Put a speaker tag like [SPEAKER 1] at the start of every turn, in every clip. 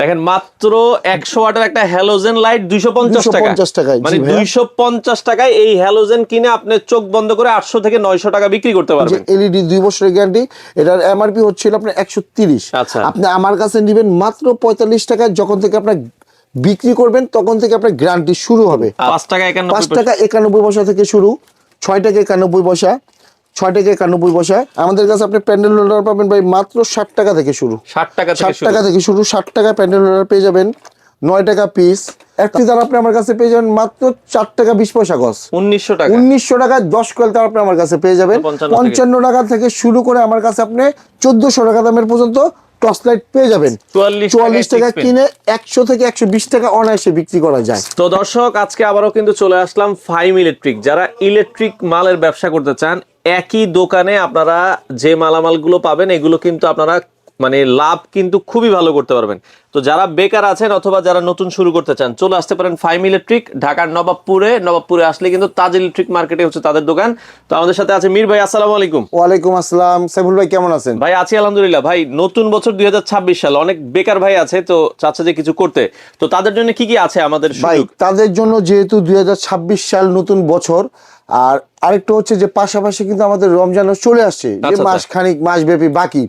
[SPEAKER 1] দেখেন মাত্র 100 ওয়াটের একটা হ্যালোজেন লাইট 250 টাকা, মানে 250 টাকায় এই হ্যালোজেন কিনে আপনি চোখ বন্ধ করে 800 থেকে 900 টাকা বিক্রি করতে পারবেন।
[SPEAKER 2] এলইডি 2 বছরের গ্যারান্টি, এটার এমআরপি হচ্ছিল আপনার 130।
[SPEAKER 1] আচ্ছা,
[SPEAKER 2] আপনি আমার কাছে নেবেন মাত্র 45 টাকায়। যখন থেকে আপনার বিক্রি করবেন তখন থেকে আপনার গ্যারান্টি শুরু হবে।
[SPEAKER 1] 5 টাকা
[SPEAKER 2] 91 পয়সা থেকে শুরু, 6 টাকা 91 পয়সা, 6 টাকা 91 পয়সা। আমাদের কাছে আপনি প্যান্ডেল হোল্ডার পাবেন ভাই মাত্র 60 টাকা থেকে শুরু।
[SPEAKER 1] 60 টাকা
[SPEAKER 2] থেকে শুরু 60 টাকা প্যান্ডেল হোল্ডার পেয়ে যাবেন, 9 টাকা পিস। একটি তার আপনি আমার কাছে পেয়ে যাবেন মাত্র 4 টাকা 20 পয়সা গজ,
[SPEAKER 1] 1900
[SPEAKER 2] টাকায় 10 কয়েল তার আপনি আমার কাছে পেয়ে যাবেন। 55 টাকা থেকে শুরু করে আমার কাছে আপনি 1400 টাকা দামের পর্যন্ত টর্চ লাইট পেয়ে যাবেন। 44 টাকা কিনে 100 থেকে 120 টাকা অনায়াসে বিক্রি করা যায়।
[SPEAKER 1] তো দর্শক, আজকে আবারও কিন্তু চলে আসলাম ফাইম ইলেকট্রিক। যারা ইলেকট্রিক মালের ব্যবসা করতে চান, একই দোকানে আপনারা যে মালামালগুলো পাবেন এগুলো কিন্তু আপনারা মানে লাভ কিন্তু খুবই ভালো করতে পারবেন। তো যারা বেকার আছেন অথবা যারা নতুন শুরু করতে চান, চলে আসতে পারেন ফাইম ইলেকট্রিক, ঢাকার নবাবপুরে আসলে কিন্তু তাজ ইলেকট্রিক মার্কেটে হচ্ছে তাদের দোকান। তো আমাদের সাথে আছে মীর ভাই। আসসালামু আলাইকুম।
[SPEAKER 2] ওয়ালাইকুম আসসালাম। সাইফুল ভাই কেমন আছেন?
[SPEAKER 1] ভাই আছি আলহামদুলিল্লাহ। ভাই নতুন বছর 2026 সাল, অনেক বেকার ভাই আছে তো চাচ্ছে যে কিছু করতে, তো তাদের জন্য কি কি আছে আমাদের
[SPEAKER 2] ভাই?
[SPEAKER 1] সুযোগ?
[SPEAKER 2] তাদের জন্য যেহেতু 2026 সাল নতুন বছর, আর আরেকটা হচ্ছে যে পাশাপাশি কিন্তু আমাদের রমজানও চলে আসছে, যে মাস ব্যাপী বাকি।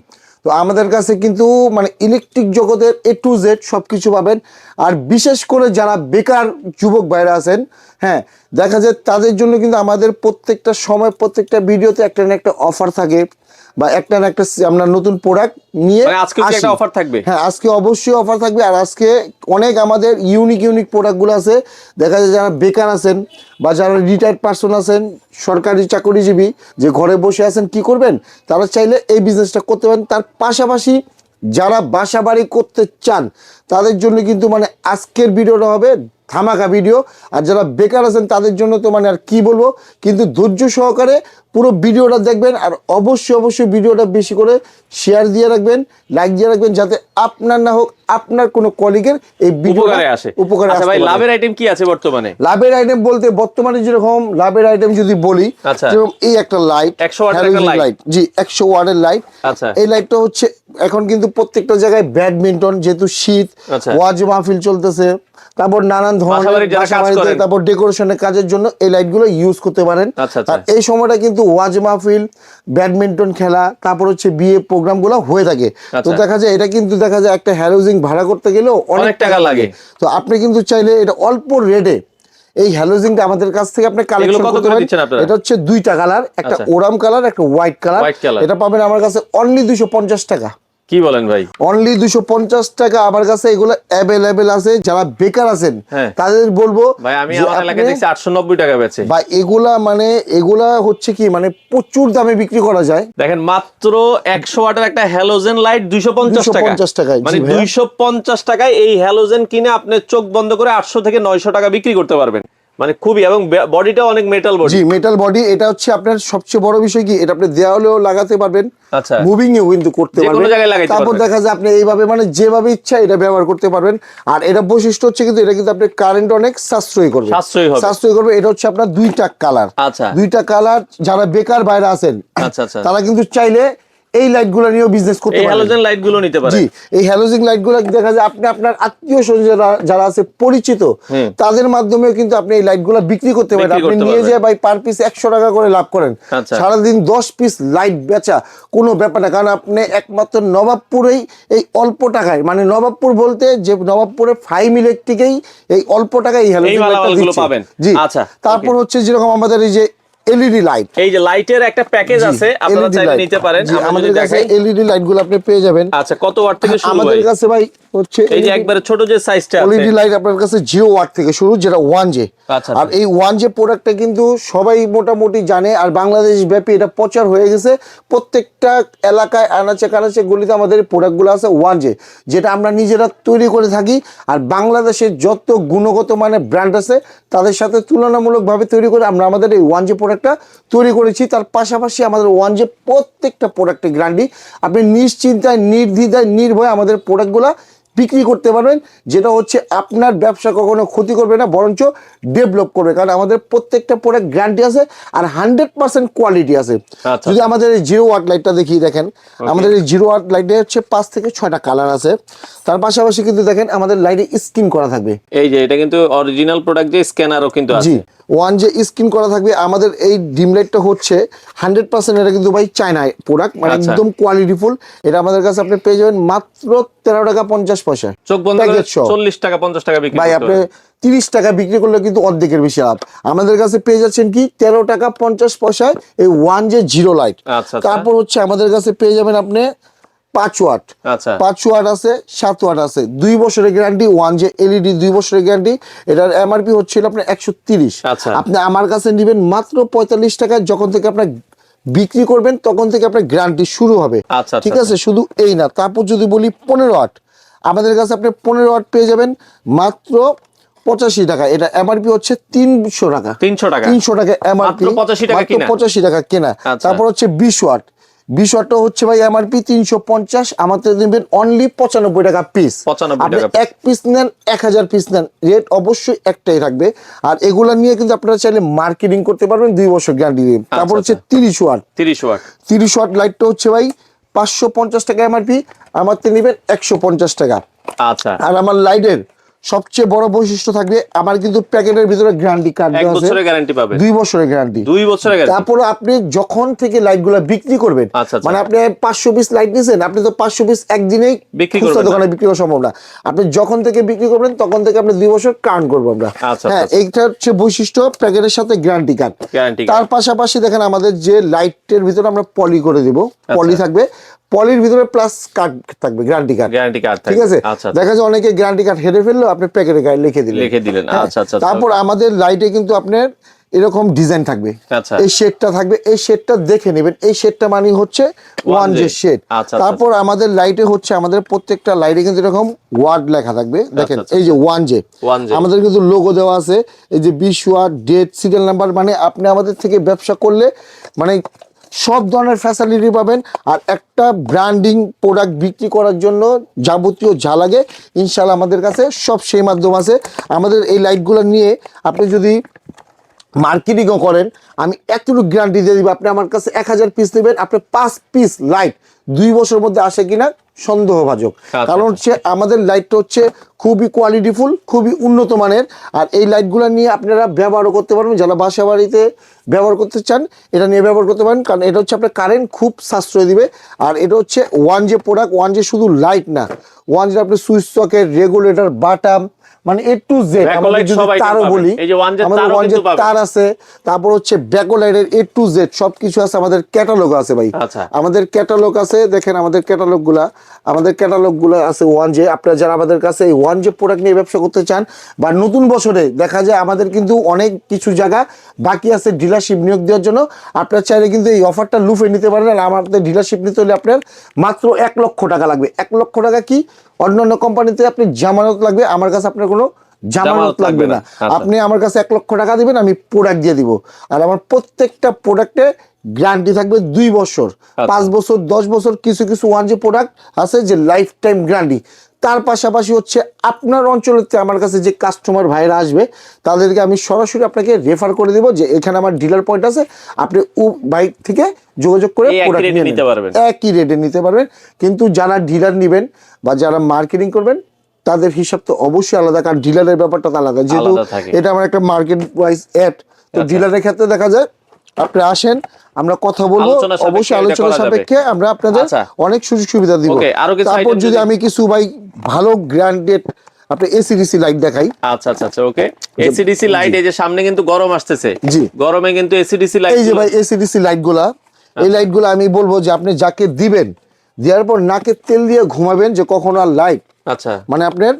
[SPEAKER 2] তো আমাদের কাছে কিন্তু মানে ইলেকট্রিক জগতের A to Z সবকিছু পাবেন। আর বিশেষ করে যারা বেকার যুবক ভাইরা আছেন, হ্যাঁ, দেখা যায় তাদের জন্য কিন্তু আমাদের প্রত্যেকটা সময় প্রত্যেকটা ভিডিওতে একটা না একটা অফার থাকে, বা একটা না একটা আমরা নতুন প্রোডাক্ট নিয়ে
[SPEAKER 1] আজকে কি একটা অফার থাকবে?
[SPEAKER 2] হ্যাঁ, আজকে অবশ্যই অফার থাকবে। আর আজকে অনেক আমাদের ইউনিক প্রোডাক্টগুলো আছে। দেখা যায় যারা বেকার আছেন বা যারা রিটায়ার্ড পারসন আছেন, সরকারি চাকরিজীবী, যে ঘরে বসে আছেন কি করবেন, তারা চাইলে এই বিজনেসটা করতে পারেন। তার পাশাপাশি যারা বাসা বাড়ি করতে চান তাদের জন্য কিন্তু মানে আজকের ভিডিওটা হবে ধামাকা ভিডিও। আর যারা বেকার আছেন তাদের জন্য তো মানে আর কি বলবো, কিন্তু ধৈর্য সহকারে পুরো ভিডিওটা দেখবেন। আর অবশ্যই ভিডিওটা বেশি করে শেয়ার দিয়ে রাখবেন, লাইক দিয়ে রাখবেন, যাতে আপনার না হোক আপনার কোনো কলিগের এই
[SPEAKER 1] উপকারে আসে। আচ্ছা ভাই, লাভের আইটেম কি আছে বর্তমানে?
[SPEAKER 2] লাভের আইটেম বলতে বর্তমানে যেরকম লাভের আইটেম যদি বলি, যেরকম এই একটা লাইট
[SPEAKER 1] 100 ওয়াটের লাইট,
[SPEAKER 2] জি 100 ওয়াটের লাইট।
[SPEAKER 1] আচ্ছা,
[SPEAKER 2] এই লাইটটা হচ্ছে এখন কিন্তু প্রত্যেকটা জায়গায় ব্যাডমিন্টন, যেহেতু শীত, ওয়াজ মাহফিল চলতেছে, তারপর নানান ধরনের তারপর ডেকোরেশনের কাজের জন্য এই লাইটগুলো ইউজ করতে পারেন। আর এই সময়টা কিন্তু ওয়াজ মাহফিল, ব্যাডমিন্টন খেলা, তারপর হচ্ছে বিয়ে প্রোগ্রামগুলো হয়ে থাকে। তো দেখা যায় এটা কিন্তু দেখা যায় একটা হ্যালোজিং ভাড়া করতে গেলেও অনেক টাকা লাগে। তো আপনি কিন্তু চাইলে এটা অল্প রেটে এই হ্যালোজিংটা আমাদের কাছ থেকে আপনি কালেকশন করতে পারেন। এটা হচ্ছে 2টা কালার, একটা ওরাম কালার, একটা হোয়াইট কালার। এটা পাবেন আমার কাছে অনলি 250 টাকা।
[SPEAKER 1] কি বলেন ভাই?
[SPEAKER 2] অনলি 250 টাকা আমার কাছে এগুলো অ্যাভেলেবেল আছে। যারা বেকার আছেন তাদের বলবো
[SPEAKER 1] ভাই, আমি আমার এলাকায় দেখছি 890 টাকা বেচে
[SPEAKER 2] ভাই। এগুলা হচ্ছে কি মানে প্রচুর দামে বিক্রি করা যায়।
[SPEAKER 1] দেখেন মাত্র 100 ওয়াটের একটা হ্যালোজেন লাইট 250 টাকায়, মানে 250 টাকায় এই হ্যালোজেন কিনে আপনি চোখ বন্ধ করে 800 থেকে 900 টাকা বিক্রি করতে পারবেন। মানে খুবই, এবং বডিটা অনেক মেটাল বডি।
[SPEAKER 2] জি, মেটাল বডি। এটা হচ্ছে আপনার সবচেয়ে বড় বিষয় কি, এটা আপনি দেওয়ালেও লাগাতে পারবেন,
[SPEAKER 1] আচ্ছা,
[SPEAKER 2] মুভিং এও কিন্তু করতে পারবেন। তারপর দেখা যায় আপনি এইভাবে মানে যেভাবে ইচ্ছা এটা ব্যবহার করতে পারবেন। আর এটা বৈশিষ্ট্য হচ্ছে কিন্তু এটা কিন্তু আপনি কারেন্ট অনেক সাশ্রয় করবে। এটা হচ্ছে আপনার 2টা কালার।
[SPEAKER 1] আচ্ছা,
[SPEAKER 2] 2টা কালার। যারা বেকার বাইরে আছেন তারা কিন্তু চাইলে এই লাইটগুলো নিয়েও বিজনেস করতে পারেন।
[SPEAKER 1] এই হ্যালোজেন লাইটগুলো নিতে পারেন।
[SPEAKER 2] জি, এই হ্যালোজেন লাইটগুলো দেখা যায় আপনি আপনার আত্মীয়-স্বজন যারা আছে পরিচিত, তাদের মাধ্যমেও কিন্তু আপনি এই লাইটগুলো বিক্রি করতে পারেন। আপনি নিয়ে যায় ভাই পার পিস 100 টাকা করে লাভ করেন। সারাদিন 10 পিস লাইট বেচা কোনো ব্যাপার না, কারণ আপনি একমাত্র নবাবপুরেই এই অল্প টাকায়, মানে নবাবপুর বলতে যে নবাবপুরে ফাইম ইলেকট্রিকেই এই অল্প টাকায় এই হ্যালোজেন লাইটগুলো পাবেন। জি, আচ্ছা। তারপর হচ্ছে যেরকম আমাদের এই যে এলইডি লাইট,
[SPEAKER 1] এই যে লাইটের একটা প্যাকেজ আছে, আপনারা চাইলে নিতে পারেন।
[SPEAKER 2] আমাদের কাছে এলইডি লাইটগুলো আপনি পেয়ে যাবেন।
[SPEAKER 1] আচ্ছা, কত ওয়াট থেকে শুরু?
[SPEAKER 2] আমাদের কাছে ভাই হচ্ছে
[SPEAKER 1] এই যে একবারে ছোট যে সাইজটা আছে,
[SPEAKER 2] এলইডি লাইট আপনার কাছে 0 ওয়াট থেকে শুরু, যেটা 1J। আর এই 1J প্রোডাক্টটা কিন্তু সবাই মোটামুটি জানে, আর বাংলাদেশ ব্যাপী এটা প্রচার হয়ে গেছে। প্রত্যেকটা এলাকায় আনাচে কানাচে গলিতে আমাদের এই প্রোডাক্টগুলো আছে 1J, যেটা আমরা নিজেরা তৈরি করে থাকি। আর বাংলাদেশের যত গুণগত মানে ব্র্যান্ড আছে তাদের সাথে তুলনামূলকভাবে তৈরি করে আমরা আমাদের এই 1J প্রোডাক্টটা তৈরি করেছি। তার পাশাপাশি আমাদের 1J প্রত্যেকটা প্রোডাক্টের গ্যারান্টি। আপনি নিশ্চিন্তায়, নির্দ্বিধায়, নির্ভয়ে আমাদের প্রোডাক্টগুলো বিক্রি করতে পারবেন, যেটা হচ্ছে আপনার ব্যবসা কখনো ক্ষতি করবে না, বরঞ্চ ডেভেলপ করবে। কারণ আমাদের প্রত্যেকটা প্রোডাক্ট গ্যারান্টি আছে আর 100% কোয়ালিটি আছে।
[SPEAKER 1] আচ্ছা,
[SPEAKER 2] যদি আমাদের এই 0 ওয়াট লাইটটা দেখিয়ে দেখেন, আমাদের এই 0 ওয়াট লাইটে হচ্ছে 5 থেকে 6টা কালার আছে। তার পাশাপাশি কিন্তু দেখেন আমাদের লাইটে স্ক্রিন করা থাকবে।
[SPEAKER 1] এই যে এটা কিন্তু অরিজিনাল প্রোডাক্ট, যে স্ক্যানারও কিন্তু
[SPEAKER 2] জি,
[SPEAKER 1] আছে।
[SPEAKER 2] ওয়ান যে স্ক্রিন করা থাকবে। আমাদের এই ডিম লাইটটা হচ্ছে 100% এটা কিন্তু ভাই চায়না প্রোডাক্ট, মানে
[SPEAKER 1] আচ্ছা।
[SPEAKER 2] একদম কোয়ালিটিফুল। এটা আমাদের কাছে আপনি পেয়ে যাবেন মাত্র 13 টাকা 50 পয়সা।
[SPEAKER 1] চোখ বন্ধ করে
[SPEAKER 2] প্যাকেট সহ।
[SPEAKER 1] 40 টাকা 50 টাকা বিক্রি
[SPEAKER 2] ভাই
[SPEAKER 1] করতে
[SPEAKER 2] আপনি
[SPEAKER 1] পারবেন।
[SPEAKER 2] 30 টাকা বিক্রি করলে কিন্তু অর্ধেকের বেশি লাভ। আমাদের কাছে পেয়ে যাচ্ছেন কি 13 টাকা 50 পয়সায় এই ওয়ান যে জিরো লাইট।
[SPEAKER 1] আচ্ছা,
[SPEAKER 2] তারপর হচ্ছে আমাদের কাছে পেয়ে যাবেন আপনি 5 ওয়াট,
[SPEAKER 1] আচ্ছা
[SPEAKER 2] 5 ওয়াট আছে, 7 ওয়াট আছে, 2 বছরের গ্যারান্টি। ওয়ান যে এলইডি 2 বছরের গ্যারান্টি। এটার এমআরপি হচ্ছিল আপনার 130।
[SPEAKER 1] আচ্ছা।
[SPEAKER 2] আপনি আমার কাছে নেবেন মাত্র 45 টাকা। যখন থেকে আপনার বিক্রি করবেন তখন থেকে আপনার গ্যারান্টি শুরু হবে।
[SPEAKER 1] আচ্ছা,
[SPEAKER 2] ঠিক
[SPEAKER 1] আচ্ছা,
[SPEAKER 2] আছে, শুধু এই না, তারপর যদি বলি 15 ওয়াট, আমাদের কাছে আপনি 15 ওয়াট পেয়ে যাবেন মাত্র 85 টাকা। এটা এমআরপি হচ্ছে 300 টাকা।
[SPEAKER 1] 300 টাকা
[SPEAKER 2] 300 টাকা এমআরপি,
[SPEAKER 1] মাত্র 85 টাকা কিনা?
[SPEAKER 2] 85 টাকা কেনা।
[SPEAKER 1] আচ্ছা।
[SPEAKER 2] তারপর হচ্ছে 20 ওয়াট, 20 ওয়াটটা হচ্ছে ভাই এমআরপি 350, আমাদের নেবেন অনলি 95 টাকা পিস।
[SPEAKER 1] 95
[SPEAKER 2] আপনি
[SPEAKER 1] টাকা
[SPEAKER 2] এক পিস নেন 1000 পিস নেন, রেট অবশ্যই একটাই থাকবে। আর এগুলা নিয়ে কিন্তু আপনারা চাইলে মার্কেটিং করতে পারবেন 2 বছর গ্যারান্টি দিয়ে। তারপর হচ্ছে 30 ওয়াট,
[SPEAKER 1] 30 ওয়াট
[SPEAKER 2] 30 ওয়াট লাইটটা হচ্ছে ভাই 550 টাকা এমআরপি, আমার থেকে নেবেন 150 টাকা।
[SPEAKER 1] আচ্ছা।
[SPEAKER 2] আর আমার লাইটের সবচেয়ে বড় বৈশিষ্ট্য থাকবে, আমার কিন্তু প্যাকেটের ভিতরে গ্যারান্টি কার্ড
[SPEAKER 1] 1
[SPEAKER 2] দেওয়া আছে,
[SPEAKER 1] বছরের গ্যারান্টি পাবেন।
[SPEAKER 2] 2 বছরের গ্যারান্টি।
[SPEAKER 1] 2 বছরের গ্যারান্টি।
[SPEAKER 2] তারপরে আপনি যখন থেকে লাইটগুলো বিক্রি করবেন,
[SPEAKER 1] আচ্ছা, আচ্ছা।
[SPEAKER 2] মানে আপনি 500 পিস লাইট নিয়েছেন, আপনি তো 500 পিস একদিনেই
[SPEAKER 1] বিক্রি
[SPEAKER 2] খুচরা
[SPEAKER 1] করবেন না।
[SPEAKER 2] দোকানে বিক্রি করা সম্ভব না। আপনি যখন থেকে বিক্রি করবেন তখন থেকে আপনি 2 বছর কার্ড করবো আমরা।
[SPEAKER 1] আচ্ছা,
[SPEAKER 2] হ্যাঁ,
[SPEAKER 1] আচ্ছা।
[SPEAKER 2] এইটা হচ্ছে বৈশিষ্ট্য প্যাকেটের সাথে গ্যারান্টি কার্ড।
[SPEAKER 1] গ্যারান্টি
[SPEAKER 2] তার পাশাপাশি দেখেন আমাদের যে লাইটের ভিতরে আমরা পলি করে দিব, পলি থাকবে, পলির ভিতরে প্লাস কার্ড থাকবে, গ্যারান্টি কার্ড।
[SPEAKER 1] গ্যারান্টি কার্ড
[SPEAKER 2] ঠিক আছে,
[SPEAKER 1] আচ্ছা,
[SPEAKER 2] দেখা যায় অনেকে গ্যারান্টি কার্ড হেরে ফেললো, আপনি প্যাকেটে গায়ে লিখে দিলেন। হ্যাঁ,
[SPEAKER 1] আচ্ছা, আচ্ছা।
[SPEAKER 2] তারপর আমাদের লাইটে কিন্তু আপনার এরকম ডিজাইন থাকবে,
[SPEAKER 1] আচ্ছা।
[SPEAKER 2] এই শেডটা থাকবে, এই শেডটা দেখে নেবেন। এই শেডটা মানে হচ্ছে ওয়ান যে শেড।
[SPEAKER 1] আচ্ছা।
[SPEAKER 2] তারপর আমাদের লাইটে হচ্ছে, আমাদের প্রত্যেকটা লাইটে কিন্তু এরকম ওয়ার্ড লেখা থাকবে, দেখেন
[SPEAKER 1] আচ্ছা,
[SPEAKER 2] এই যে ওয়ান জে,
[SPEAKER 1] 1J
[SPEAKER 2] আমাদের কিন্তু লোগো দেওয়া আছে, এই যে 20 ওয়াট, ডেট, সিরিয়াল নাম্বার। মানে আপনি আমাদের থেকে ব্যবসা করলে মানে সব ধরনের ফ্যাসিলিটি পাবেন। আর একটা ব্র্যান্ডিং প্রোডাক্ট বিক্রি করার জন্য যাবতীয় যা লাগে ইনশাল্লাহ আমাদের কাছে সব সেই মাধ্যম আছে। আমাদের এই লাইটগুলো নিয়ে আপনি যদি মার্কেটিংও করেন, আমি এতটুকু গ্যারান্টি দিয়ে দিব, আপনি আমার কাছে 1000 পিস নেবেন, আপনি 5 পিস লাইট 2 বছরের মধ্যে আসে কিনা সন্দেহভাজন। কারণ হচ্ছে আমাদের লাইটটা হচ্ছে খুবই কোয়ালিটিফুল, খুবই উন্নত মানের। আর এই লাইটগুলো নিয়ে আপনারা ব্যবহারও করতে পারবেন, যারা বাসা বাড়িতে ব্যবহার করতে চান এটা নিয়ে ব্যবহার করতে পারেন। কারণ এটা হচ্ছে আপনার কারেন্ট খুব সাশ্রয় দিবে। আর এটা হচ্ছে ওয়ান যে প্রোডাক্ট, ওয়ান যে শুধু লাইট না, ওয়ান যে আপনি সুইচ সকেট, রেগুলেটর, বাটাম, মানে A to Z। আমাদের যদি তারও বলি, আমাদের ওয়ান যে তার আছে, তারপর হচ্ছে ব্যাকলাইটের A to Z সবকিছু আছে। আমাদের ক্যাটালগ আছে ভাই, আমাদের ক্যাটালগ আছে, দেখেন আমাদের ক্যাটালগ গুলা আছে ওয়ান যে। আপনারা যারা আমাদের কাছে এই ওয়ান যে প্রোডাক্ট নিয়ে ব্যবসা করতে চান, বা নতুন বছরে দেখা যায় আমাদের কিন্তু অনেক কিছু জায়গা বাকি আছে ডিলারশিপ নিয়োগ দেওয়ার জন্য, আপনারা চাইলে কিন্তু এই অফারটা লুফে নিতে পারেন। আর আমাদের ডিলারশিপ নিতে হলে আপনার মাত্র 1 লক্ষ টাকা লাগবে। 1 লক্ষ টাকা কি, অন্যান্য কোম্পানিতে আপনি জামানত লাগবে, আমার কাছে আপনার কোনো জামানত লাগবে না। আপনি আমার কাছে 1 লক্ষ টাকা দিবেন, আমি প্রোডাক্ট দিয়ে দিব। আর আমার প্রত্যেকটা প্রোডাক্টে গ্যারান্টি থাকবে 2 বছর, 5 বছর, 10 বছর। কিছু কিছু ওয়ান যে প্রোডাক্ট আছে যে লাইফ টাইম গ্যারান্টি। তার পাশাপাশি হচ্ছে আপনার অঞ্চলেতে আমার কাছে যে কাস্টমার ভাইরা আসবে তাদেরকে আমি সরাসরি আপনাকে রেফার করে দেবো যে এখানে আমার ডিলার পয়েন্ট আছে, আপনি বাইক থেকে যোগাযোগ করে প্রোডাক্ট নিতে পারবেন, একই রেটে নিতে পারবেন। কিন্তু যারা ডিলার নেবেন বা যারা মার্কেটিং করবেন তাদের হিসাব তো অবশ্যই আলাদা, কারণ ডিলারের ব্যাপারটা তো আলাদা, যেহেতু এটা আমার একটা মার্কেট ওয়াইজ অ্যাড। তো ডিলারের ক্ষেত্রে দেখা যায় আপনি আসেন, আমরা কথা বলবো, অবশ্যই আলোচনা সাপেক্ষে আমরা আপনাদের অনেক সুযোগ সুবিধা দিব। তারপর যদি আমি কিছু ভাই ভালো গ্র্যান্ডেড আপনি এসিডিসি লাইট দেখাই।
[SPEAKER 1] আচ্ছা আচ্ছা আচ্ছা, ওকে। এসিডিসি লাইট, এই যে সামনে কিন্তু গরম আসতেছে,
[SPEAKER 2] জি,
[SPEAKER 1] গরমে কিন্তু এসিডিসি লাইট,
[SPEAKER 2] এই যে ভাই এসিডিসি লাইটগুলা, এই লাইটগুলো আমি বলবো যে আপনি যাকে দিবেন, দেওয়ার পর নাকে তেল দিয়ে ঘুমাবেন যে কখনো আর লাইট, আচ্ছা, মানে আপনার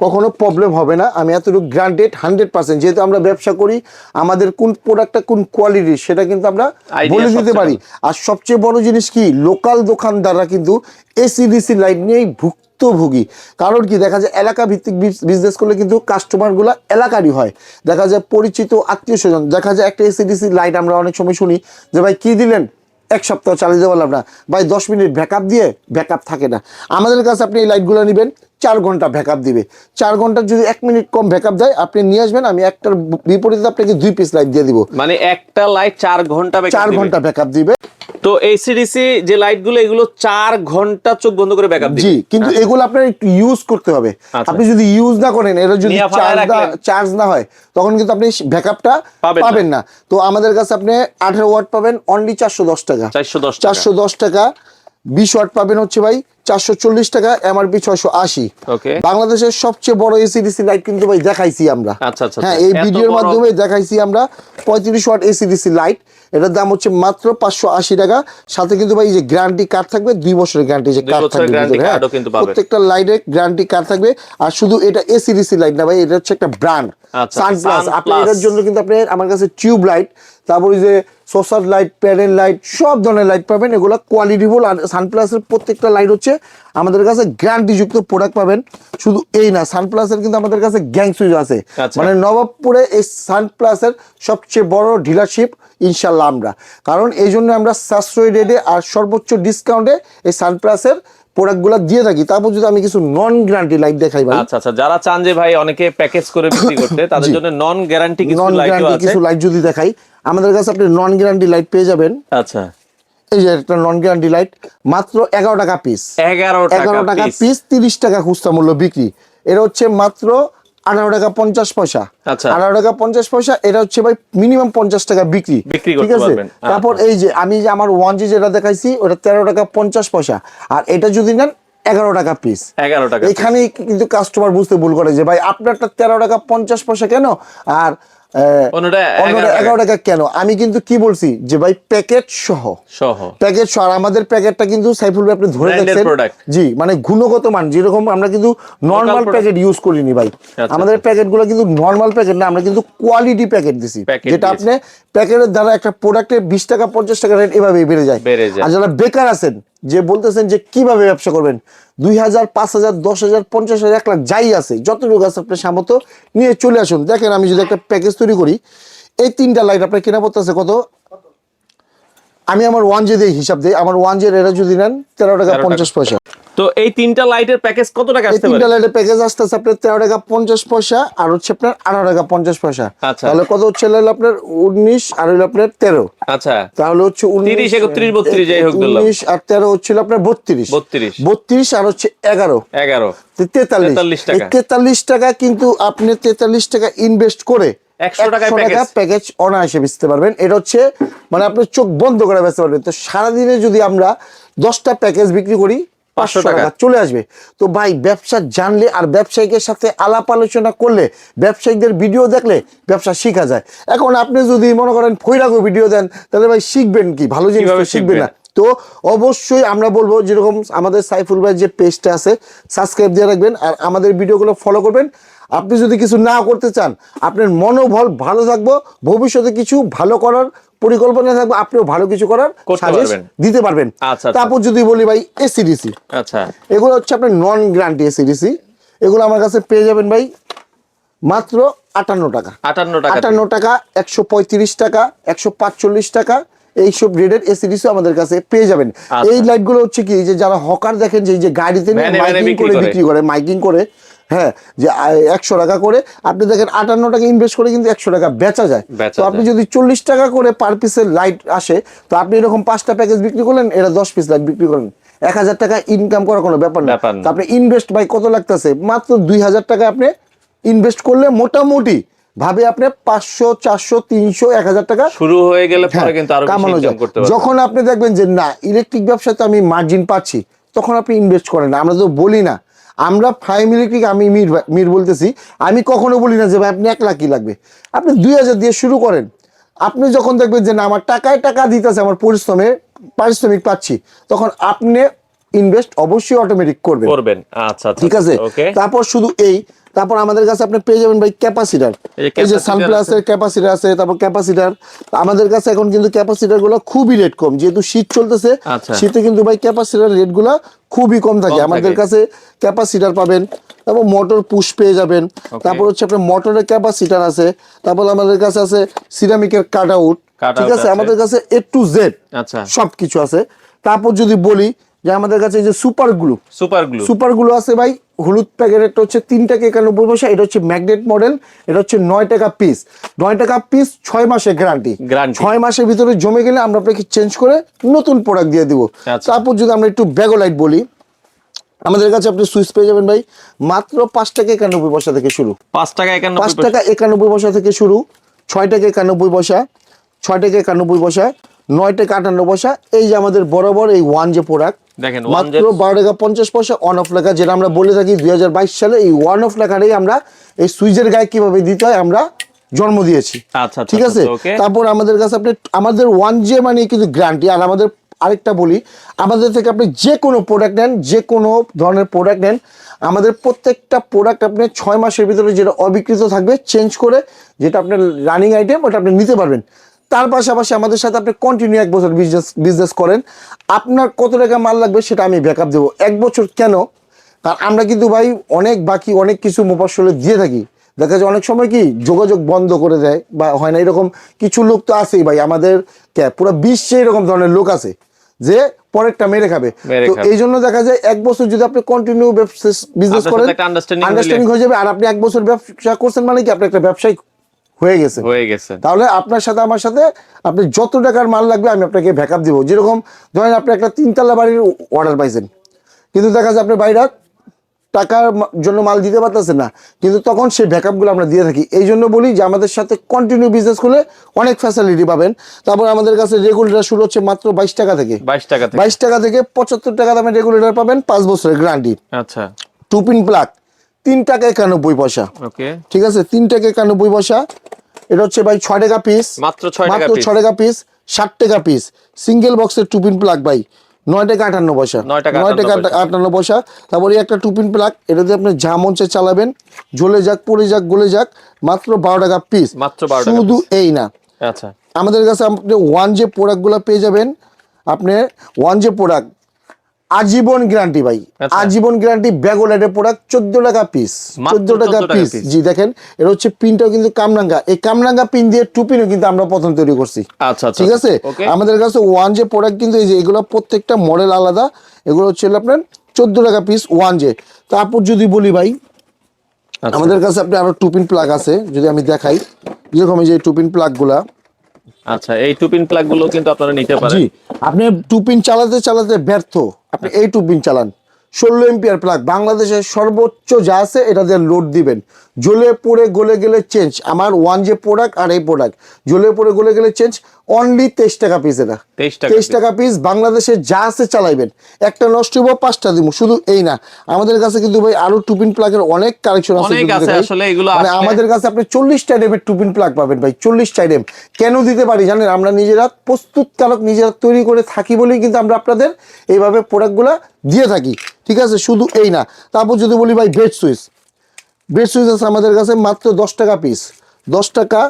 [SPEAKER 2] কখনো প্রবলেম হবে না। আমি এতটুকু গ্যারান্টেড 100%, যেহেতু আমরা ব্যবসা করি, আমাদের কোন প্রোডাক্টটা কোন কোয়ালিটি সেটা কিন্তু আমরা বলে দিতে পারি। আর সবচেয়ে বড় জিনিস কি, লোকাল দোকানদাররা কিন্তু এসিডিসি লাইট নিয়েই ভুক্তভোগী। কারণ কি, দেখা যায় এলাকা ভিত্তিক বিজনেস করলে কিন্তু কাস্টমারগুলো এলাকারই হয়, দেখা যায় পরিচিত আত্মীয় স্বজন। দেখা যায় একটা এসিডিসি লাইট আমরা অনেক সময় শুনি যে ভাই কি দিলেন, 1 সপ্তাহ চালিয়ে দিতে পারলাম না, ভাই 10 মিনিট ব্যাকআপ দিয়ে ব্যাকআপ থাকে না। আমাদের কাছে আপনি এই লাইটগুলো নেবেন 4 ঘন্টা ব্যাকআপ দিবে। 4 ঘন্টার যদি 1 মিনিট কম ব্যাকআপ দেয় আপনি নিয়ে আসবেন, আমি একটার বিপরীতে আপনাকে 2 পিস লাইট দিয়ে দিব।
[SPEAKER 1] মানে একটা লাইট 4 ঘন্টা
[SPEAKER 2] 4 ঘন্টা ব্যাকআপ দিবে।
[SPEAKER 1] তো এসিডিসি যে লাইট গুলো এগুলো 4 ঘন্টা চোখ বন্ধ করে ব্যাকআপ দিবে।
[SPEAKER 2] জি, কিন্তু এগুলো আপনার একটু ইউজ করতে হবে। আপনি যদি ইউজ না করেন, এটা যদি চার্জ না হয় তখন কিন্তু আপনি ব্যাকআপটা পাবেন না। তো আমাদের কাছে আপনি 18 ওয়াট পাবেন অনলি 410 টাকা। 410 টাকা। 20 ওয়াট পাবেন হচ্ছে ভাই 440 টাকা, এমআরপি 680।
[SPEAKER 1] ওকে,
[SPEAKER 2] বাংলাদেশের সবচেয়ে বড় এসিডিসি লাইট কিন্তু ভাই দেখাইছি আমরা।
[SPEAKER 1] আচ্ছা আচ্ছা,
[SPEAKER 2] হ্যাঁ, এই ভিডিওর মাধ্যমে দেখাইছি আমরা 35 ওয়াট এসিডিসি লাইট। এটার দাম হচ্ছে মাত্র 580 টাকা। সাথে কিন্তু ভাই এই যে গ্যারান্টি কার্ড থাকবে, 2 বছরের গ্যারান্টি যে কার্ড থাকবে, প্রত্যেকটা লাইটের গ্যারান্টি কার্ড থাকবে। আর শুধু এটা এসিডিসি লাইট না ভাই, এটা হচ্ছে একটা ব্র্যান্ড সানপ্লাস। আপনি এটার জন্য কিন্তু আপনি আমার কাছে টিউব লাইট, তারপর যে সোসার লাইট, প্যানেল লাইট, সব ধরনের লাইট পাবেন। এগুলো কোয়ালিটিফুল। আর সানপ্লাসের প্রত্যেকটা লাইট হচ্ছে আমাদের কাছে গ্যারান্টিযুক্ত প্রোডাক্ট পাবেন। শুধু এই না, সানপ্লাসের কিন্তু আমাদের কাছে গ্যাং সুইচ আছে। মানে নবাবপুরে এই সানপ্লাসের সবচেয়ে বড় ডিলারশিপ ইনশাল্লাহ আমরা, কারণ এই জন্য আমরা সাশ্রয়ী রেটে আর সর্বোচ্চ ডিসকাউন্টে এই সানপ্লাসের প্রোডাক্টগুলো দিয়ে থাকি। তারপর যদি আমি কিছু নন গ্যারান্টি লাইট দেখাই ভাই।
[SPEAKER 1] আচ্ছা আচ্ছা, যারা চান যে ভাই অনেকে প্যাকেজ করে বিক্রি করতে, তাদের জন্য নন গ্যারান্টি কিছু
[SPEAKER 2] লাইট যদি দেখাই, আমাদের কাছে আপনি নন গ্যারান্টি লাইট পেয়ে যাবেন।
[SPEAKER 1] আচ্ছা,
[SPEAKER 2] এই যে একটা নন গ্যারান্টি লাইট মাত্র 11 টাকা পিস।
[SPEAKER 1] 11 টাকা
[SPEAKER 2] পিস, 30 টাকা খুচরা মূল্য বিক্রি। এটা হচ্ছে মাত্র 18 টাকা 50 পয়সা।
[SPEAKER 1] আচ্ছা,
[SPEAKER 2] 18 টাকা 50 পয়সা। এটা হচ্ছে ভাই মিনিমাম 50 টাকা বিক্রি, ঠিক আছে। তারপর এই যে আমি যে আমার 1G যেটা দেখাইছি ওটা 13 টাকা 50 পয়সা। আর এটা যদি নেন 11 টাকা পিস।
[SPEAKER 1] 11 টাকা।
[SPEAKER 2] এখানে কিন্তু কাস্টমার বুঝতে ভুল করে যে ভাই আপনারটা 13 টাকা 50 পয়সা কেন আর
[SPEAKER 1] অন্যটা
[SPEAKER 2] 11 টাকা কেন। আমি কিন্তু কি বলছি যে ভাই প্যাকেট সহ প্যাকেট সহ। আর আমাদের প্যাকেটটা কিন্তু সাইফুল ভাই আপনি ধরে দেখছেন, জি, মানে গুণগত মান যেরকম, আমরা কিন্তু নরমাল প্যাকেট ইউজ করিনি ভাই। আমাদের প্যাকেটগুলো কিন্তু নরমাল প্যাকেট না, আমরা কিন্তু কোয়ালিটি প্যাকেট দিছি, যেটা আপনি প্যাকেটের দ্বারা একটা প্রোডাক্টে 20 টাকা 50 টাকা রেট এভাবে বেড়ে যায়। আর যারা বেকার আছেন, যে বলতেছেন যে কিভাবে ব্যবসা করবেন, 2000, 5000, 10,000, 50,000, 1 লাখ যাই আছে, যতটুকু আছে আপনার সামর্থ্য নিয়ে চলে আসুন। দেখেন আমি যদি একটা প্যাকেজ তৈরি করি, এই 3টা লাইট আপনার কেনা পড়তেছে কত, আমি আমার 1G দিয়ে হিসাব দিই। আমার 1G এর এটা যদি নেন 13 টাকা 50 পয়সা।
[SPEAKER 1] তো এই 3টা লাইটের প্যাকেজ কত টাকা আসতে পারে?
[SPEAKER 2] এই 3টা লাইটের প্যাকেজ আসতেছে আপনার 13 টাকা 50 পয়সা আর হচ্ছে আপনার 18 টাকা 50 পয়সা। তাহলে কত হচ্ছে হলো আপনার 19 আর হলো আপনার 13।
[SPEAKER 1] আচ্ছা,
[SPEAKER 2] তাহলে হচ্ছে
[SPEAKER 1] 30, 31, 32 যাই হোক,
[SPEAKER 2] 19 আর 13 হচ্ছিল আপনার 32 আর হচ্ছে 11 43 টাকা। 43 টাকা কিন্তু আপনি 43 টাকা ইনভেস্ট করে
[SPEAKER 1] 100 টাকা
[SPEAKER 2] প্যাকেজ অনায়াসে বেচতে পারবেন। এটা হচ্ছে মানে আপনি চোখ বন্ধ করে বেচতে পারবেন। তো সারাদিনে যদি আমরা 10টা প্যাকেজ বিক্রি করি 500 টাকা চলে আসবে। তো ভাই ব্যবসা জানলে আর ব্যবসায়িকের সাথে আলাপ আলোচনা করলে, ব্যবসায়িকদের ভিডিও দেখলে ব্যবসা শেখা যায়। এখন আপনি যদি মনে করেন ফৈরাগো ভিডিও দেন, তাহলে ভাই শিখবেন কি? ভালো জিনিস শিখবেন না। তো অবশ্যই আমরা বলবো, যেরকম আমাদের সাইফুল ভাই যে পেজটা আছে সাবস্ক্রাইব দিয়ে রাখবেন আর আমাদের ভিডিওগুলো ফলো করবেন। আপনি যদি কিছু না করতে চান, আপনার মনোবল ভালো থাকবো, ভবিষ্যতে কিছু ভালো করার পরিকল্পনা থাকবে, আপনিও ভালো কিছু করার সাজেশন দিতে পারবেন। তারপর যদি বলি ভাই এসিডিসি,
[SPEAKER 1] আচ্ছা,
[SPEAKER 2] এগুলো হচ্ছে আপনার নন গ্যারান্টি এসিডিসি। এগুলো আমার কাছে পেয়ে যাবেন ভাই মাত্র 58 টাকা। 58 টাকা, 135 টাকা, 145 টাকা, এইসব রেটের এসিডিসি আমাদের কাছে পেয়ে যাবেন। এই লাইটগুলো হচ্ছে কি, যে যারা হকার দেখেন, যে গাড়িতে মাইকিং করে বিক্রি করে, মাইকিং করে, হ্যাঁ, যে 100 টাকা করে আপনি দেখেন 58 টাকা ইনভেস্ট করে কিন্তু 100 টাকা বেচা যায়। তো আপনি যদি 40 টাকা করে পার পিসের লাইট আসে, তো আপনি এরকম 5টা প্যাকেজ বিক্রি করলেন, এটা 10 পিস লাইট বিক্রি করেন, 1000 টাকা ইনকাম করার কোনো ব্যাপার না। তো আপনি ইনভেস্ট ভাই কত লাগতেছে, মাত্র 2000 টাকা আপনি ইনভেস্ট করলে মোটামুটি ভাবে আপনি 500, 400, 300, 1000 টাকা
[SPEAKER 1] শুরু হয়ে গেলে পরে কিন্তু আরো বেশি ইনকাম করতে পারবেন।
[SPEAKER 2] যখন আপনি দেখবেন যে না, ইলেকট্রিক ব্যবসাতে আমি মার্জিন পাচ্ছি, তখন আপনি ইনভেস্ট করেন না। আমরা তো বলি না, আমরা ফাইম ইলেকট্রিক, আমি মীর বলতেছি, আমি কখনো বলি না যে ভাই আপনি 1 লাখ কি লাগবে, আপনি 2000 দিয়ে শুরু করেন। আপনি যখন দেখবেন যে না, আমার টাকায় টাকা দিতেছে, আমার পারিশ্রমিক পাচ্ছি, তখন আপনি ইনভেস্ট অবশ্যই অটোমেটিক করবেন।
[SPEAKER 1] আচ্ছা,
[SPEAKER 2] ঠিক আছে। তারপর শুধু তারপর আমাদের কাছে আপনি পেয়ে যাবেন ভাই ক্যাপাসিটার। এই যে সানপ্লাসের ক্যাপাসিটার আছে, তারপর ক্যাপাসিটার আমাদের কাছে এখন কিন্তু ক্যাপাসিটার গুলো খুবই রেট কম, যেহেতু শীত চলতেছে, শীতে কিন্তু ভাই ক্যাপাসিটার রেট গুলা খুবই কম থাকে। আমাদের কাছে ক্যাপাসিটার পাবেন, তারপর মোটর পুশ পেয়ে যাবেন, তারপর হচ্ছে আপনার মোটরের ক্যাপাসিটার আছে, তারপর আমাদের কাছে আছে সিরামিকের কাট আউট, ঠিক আছে। আমাদের কাছে A to Z সবকিছু আছে। তারপর যদি বলি যে আমাদের কাছে এই যে সুপার গ্লু আছে ভাই, হলুদ প্যাকেট, একটা হচ্ছে 3 টাকা 91 পয়সা, এটা হচ্ছে ম্যাগনেট মডেল, এটা হচ্ছে 9 টাকা পিস, 9 টাকা পিস, 6 মাসের গ্যারান্টি। 6 মাসের ভিতরে জমে গেলে আমরা আপনাকে চেঞ্জ করে নতুন প্রোডাক্ট দিয়ে দিব। তারপর যদি আমরা একটু ব্যাগোলাইট বলি, আমাদের কাছে আপনি সুইচ পেয়ে যাবেন ভাই মাত্র 5 টাকা 91 পয়সা থেকে শুরু।
[SPEAKER 1] 5 টাকা
[SPEAKER 2] 91 পয়সা থেকে শুরু, 6 টাকা 91 পয়সা, 6 টাকা 91 পয়সা, 9 টাকা 58 পয়সা। এই যে আমাদের বরাবর এই ওয়ান যে প্রোডাক্ট
[SPEAKER 1] দেখেন,
[SPEAKER 2] মাত্র 12 টাকা 50 পয়সা অন অফ লেখা, যেটা আমরা বলে থাকি 2022 সালে এই ওয়ান অফ লেখাটাই আমরা এই সুইচের গায়ে কিভাবে দিতে হয় আমরা জন্ম দিয়েছি।
[SPEAKER 1] আচ্ছা,
[SPEAKER 2] ঠিক আছে। তারপর আমাদের কাছে আপনি আমাদের ওয়ান জে মানে কিন্তু গ্যারান্টি। আর আমাদের আরেকটা বলি, আমাদের থেকে আপনি যে কোনো প্রোডাক্ট নেন, যে কোনো ধরনের প্রোডাক্ট নেন, আমাদের প্রত্যেকটা প্রোডাক্ট আপনি 6 মাসের ভিতরে যেটা অবিকৃত থাকবে চেঞ্জ করে, যেটা আপনার রানিং আইটেম ওটা আপনি নিতে পারবেন। তার পাশাপাশি আমাদের সাথে আপনি কন্টিনিউ 1 বছর বিজনেস করেন, আপনার কত টাকা মাল লাগবে সেটা আমি ব্যাকআপ দেবো 1 বছর। কেন? কারণ আমরা কিন্তু ভাই অনেক বাকি অনেক কিছু মোবাসলে দিয়ে থাকি। দেখা যায় অনেক সময় কি যোগাযোগ বন্ধ করে দেয় বা হয় না, এরকম কিছু লোক তো আছেই ভাই আমাদের, পুরো বিশ্বে এরকম ধরনের লোক আছে যে পরেরটা মেরে খাবে। তো এই জন্য দেখা যায় 1 বছর যদি আপনি কন্টিনিউ বিজনেস করেন, আন্ডারস্ট্যান্ডিং হয়ে যাবে। আর আপনি 1 বছর ব্যবসা করছেন মানে কি আপনি একটা ব্যবসায়ী হয়ে গেছে। তাহলে আপনার সাথে আমার সাথে আপনি যত টাকার মাল লাগবে আমি আপনাকে ব্যাকআপ দিব। যেরকম ধরেন আপনি একটা 3 তলা বাড়ির অর্ডার পাইছেন, কিন্তু দেখা যায় আপনি বাইরে টাকার জন্য মাল দিতে পারতেছেন না, কিন্তু তখন সেই ব্যাকআপগুলো আমরা দিয়ে থাকি। এই জন্য বলি যে আমাদের সাথে কন্টিনিউ বিজনেস করলে অনেক ফ্যাসিলিটি পাবেন। তারপর আমাদের কাছে রেগুলেটর শুরু হচ্ছে মাত্র 22 টাকা থেকে, 22 টাকা থেকে 75 টাকা দামে রেগুলেটর পাবেন, 5 বছরের গ্যারান্টি।
[SPEAKER 1] আচ্ছা।
[SPEAKER 2] 2 পিন প্লাগ 3 টাকা 91 পয়সা।
[SPEAKER 1] ওকে,
[SPEAKER 2] ঠিক আছে, 3 টাকা 91 পয়সা। এটা হচ্ছে ভাই 6 টাকা পিস,
[SPEAKER 1] মাত্র 6
[SPEAKER 2] টাকা পিস, 60 টাকা পিস। সিঙ্গেল বক্সের 2 পিন প্লাগ ভাই 9 টাকা 58 পয়সা, 9 টাকা 58 পয়সা। তারপরে একটা 2 পিন প্লাগ, এটাতে আপনি যা মন চায় চালাবেন, জ্বলে যাক, পড়ে যাক, গলে যাক, মাত্র 12 টাকা পিস। শুধু এই না,
[SPEAKER 1] আচ্ছা,
[SPEAKER 2] আমাদের কাছে আপনি ওয়ান যে প্রোডাক্টগুলো পেয়ে যাবেন, আপনি ওয়ান যে প্রোডাক্ট আজীবন গ্যারান্টি ভাই, আজীবন গ্যারান্টি। ব্যাগোলাইটের প্রোডাক্ট 14 টাকা পিস, 14 টাকা পিস। জি দেখেন, এটা হচ্ছে পিনটাও কিন্তু কামরাঙ্গা, এই কামরাঙ্গা পিন দিয়ে 2 পিনও কিন্তু আমরা প্রথম তৈরি করছি।
[SPEAKER 1] আচ্ছা,
[SPEAKER 2] ঠিক আছে। আমাদের কাছে ওয়ান যে প্রোডাক্ট কিন্তু এই যে এগুলো প্রত্যেকটা মডেল আলাদা, এগুলো হচ্ছে আপনার 14 টাকা পিস ওয়ান যে। তারপর যদি বলি ভাই, আমাদের কাছে আপনি আরো 2 পিন প্লাগ আছে, যদি আমি দেখাই, যেরকম এই যে 2 পিন প্লাগ গুলা।
[SPEAKER 1] আচ্ছা, এই 2 পিন প্লাগ গুলো কিন্তু আপনারা নিতে পারেন।
[SPEAKER 2] জি, আপনি 2 পিন চালাতে চালাতে ব্যর্থ, আপনি এই 2 পিন চালান, 16 এম্পিয়ার প্লাগ, বাংলাদেশের সর্বোচ্চ যা আছে এটা দিয়ে লোড দিবেন, জ্বলে পড়ে গলে গেলে চেঞ্জ। আমার ওয়ান যে প্রোডাক্ট আর এই প্রোডাক্ট জ্বলে পড়ে গলে গেলে চেঞ্জ, অনলি 23 টাকা পিস। এটা 23 টাকা পিস, বাংলাদেশে যা আছে চালাইবেন, একটা নষ্ট হইব 5টা দিব। শুধু এই না, আমাদের কাছে কিন্তু ভাই আরো 2 পিন প্লাগের অনেক কালেকশন আছে। মানে আমাদের কাছে আপনি 40টা আইটেমের 2 পিন প্লাগ পাবেন ভাই, 40টা আইটেম। কেন দিতে পারি জানেন? আমরা নিজেরা প্রস্তুতকারক, নিজেরা তৈরি করে থাকি বলেই কিন্তু আমরা আপনাদের এইভাবে প্রোডাক্টগুলো দিয়ে থাকি। ঠিক আছে, শুধু এই না। তারপর যদি বলি ভাই বেড সুইচ আছে আমাদের কাছে মাত্র 10 টাকা পিস, 10 টাকা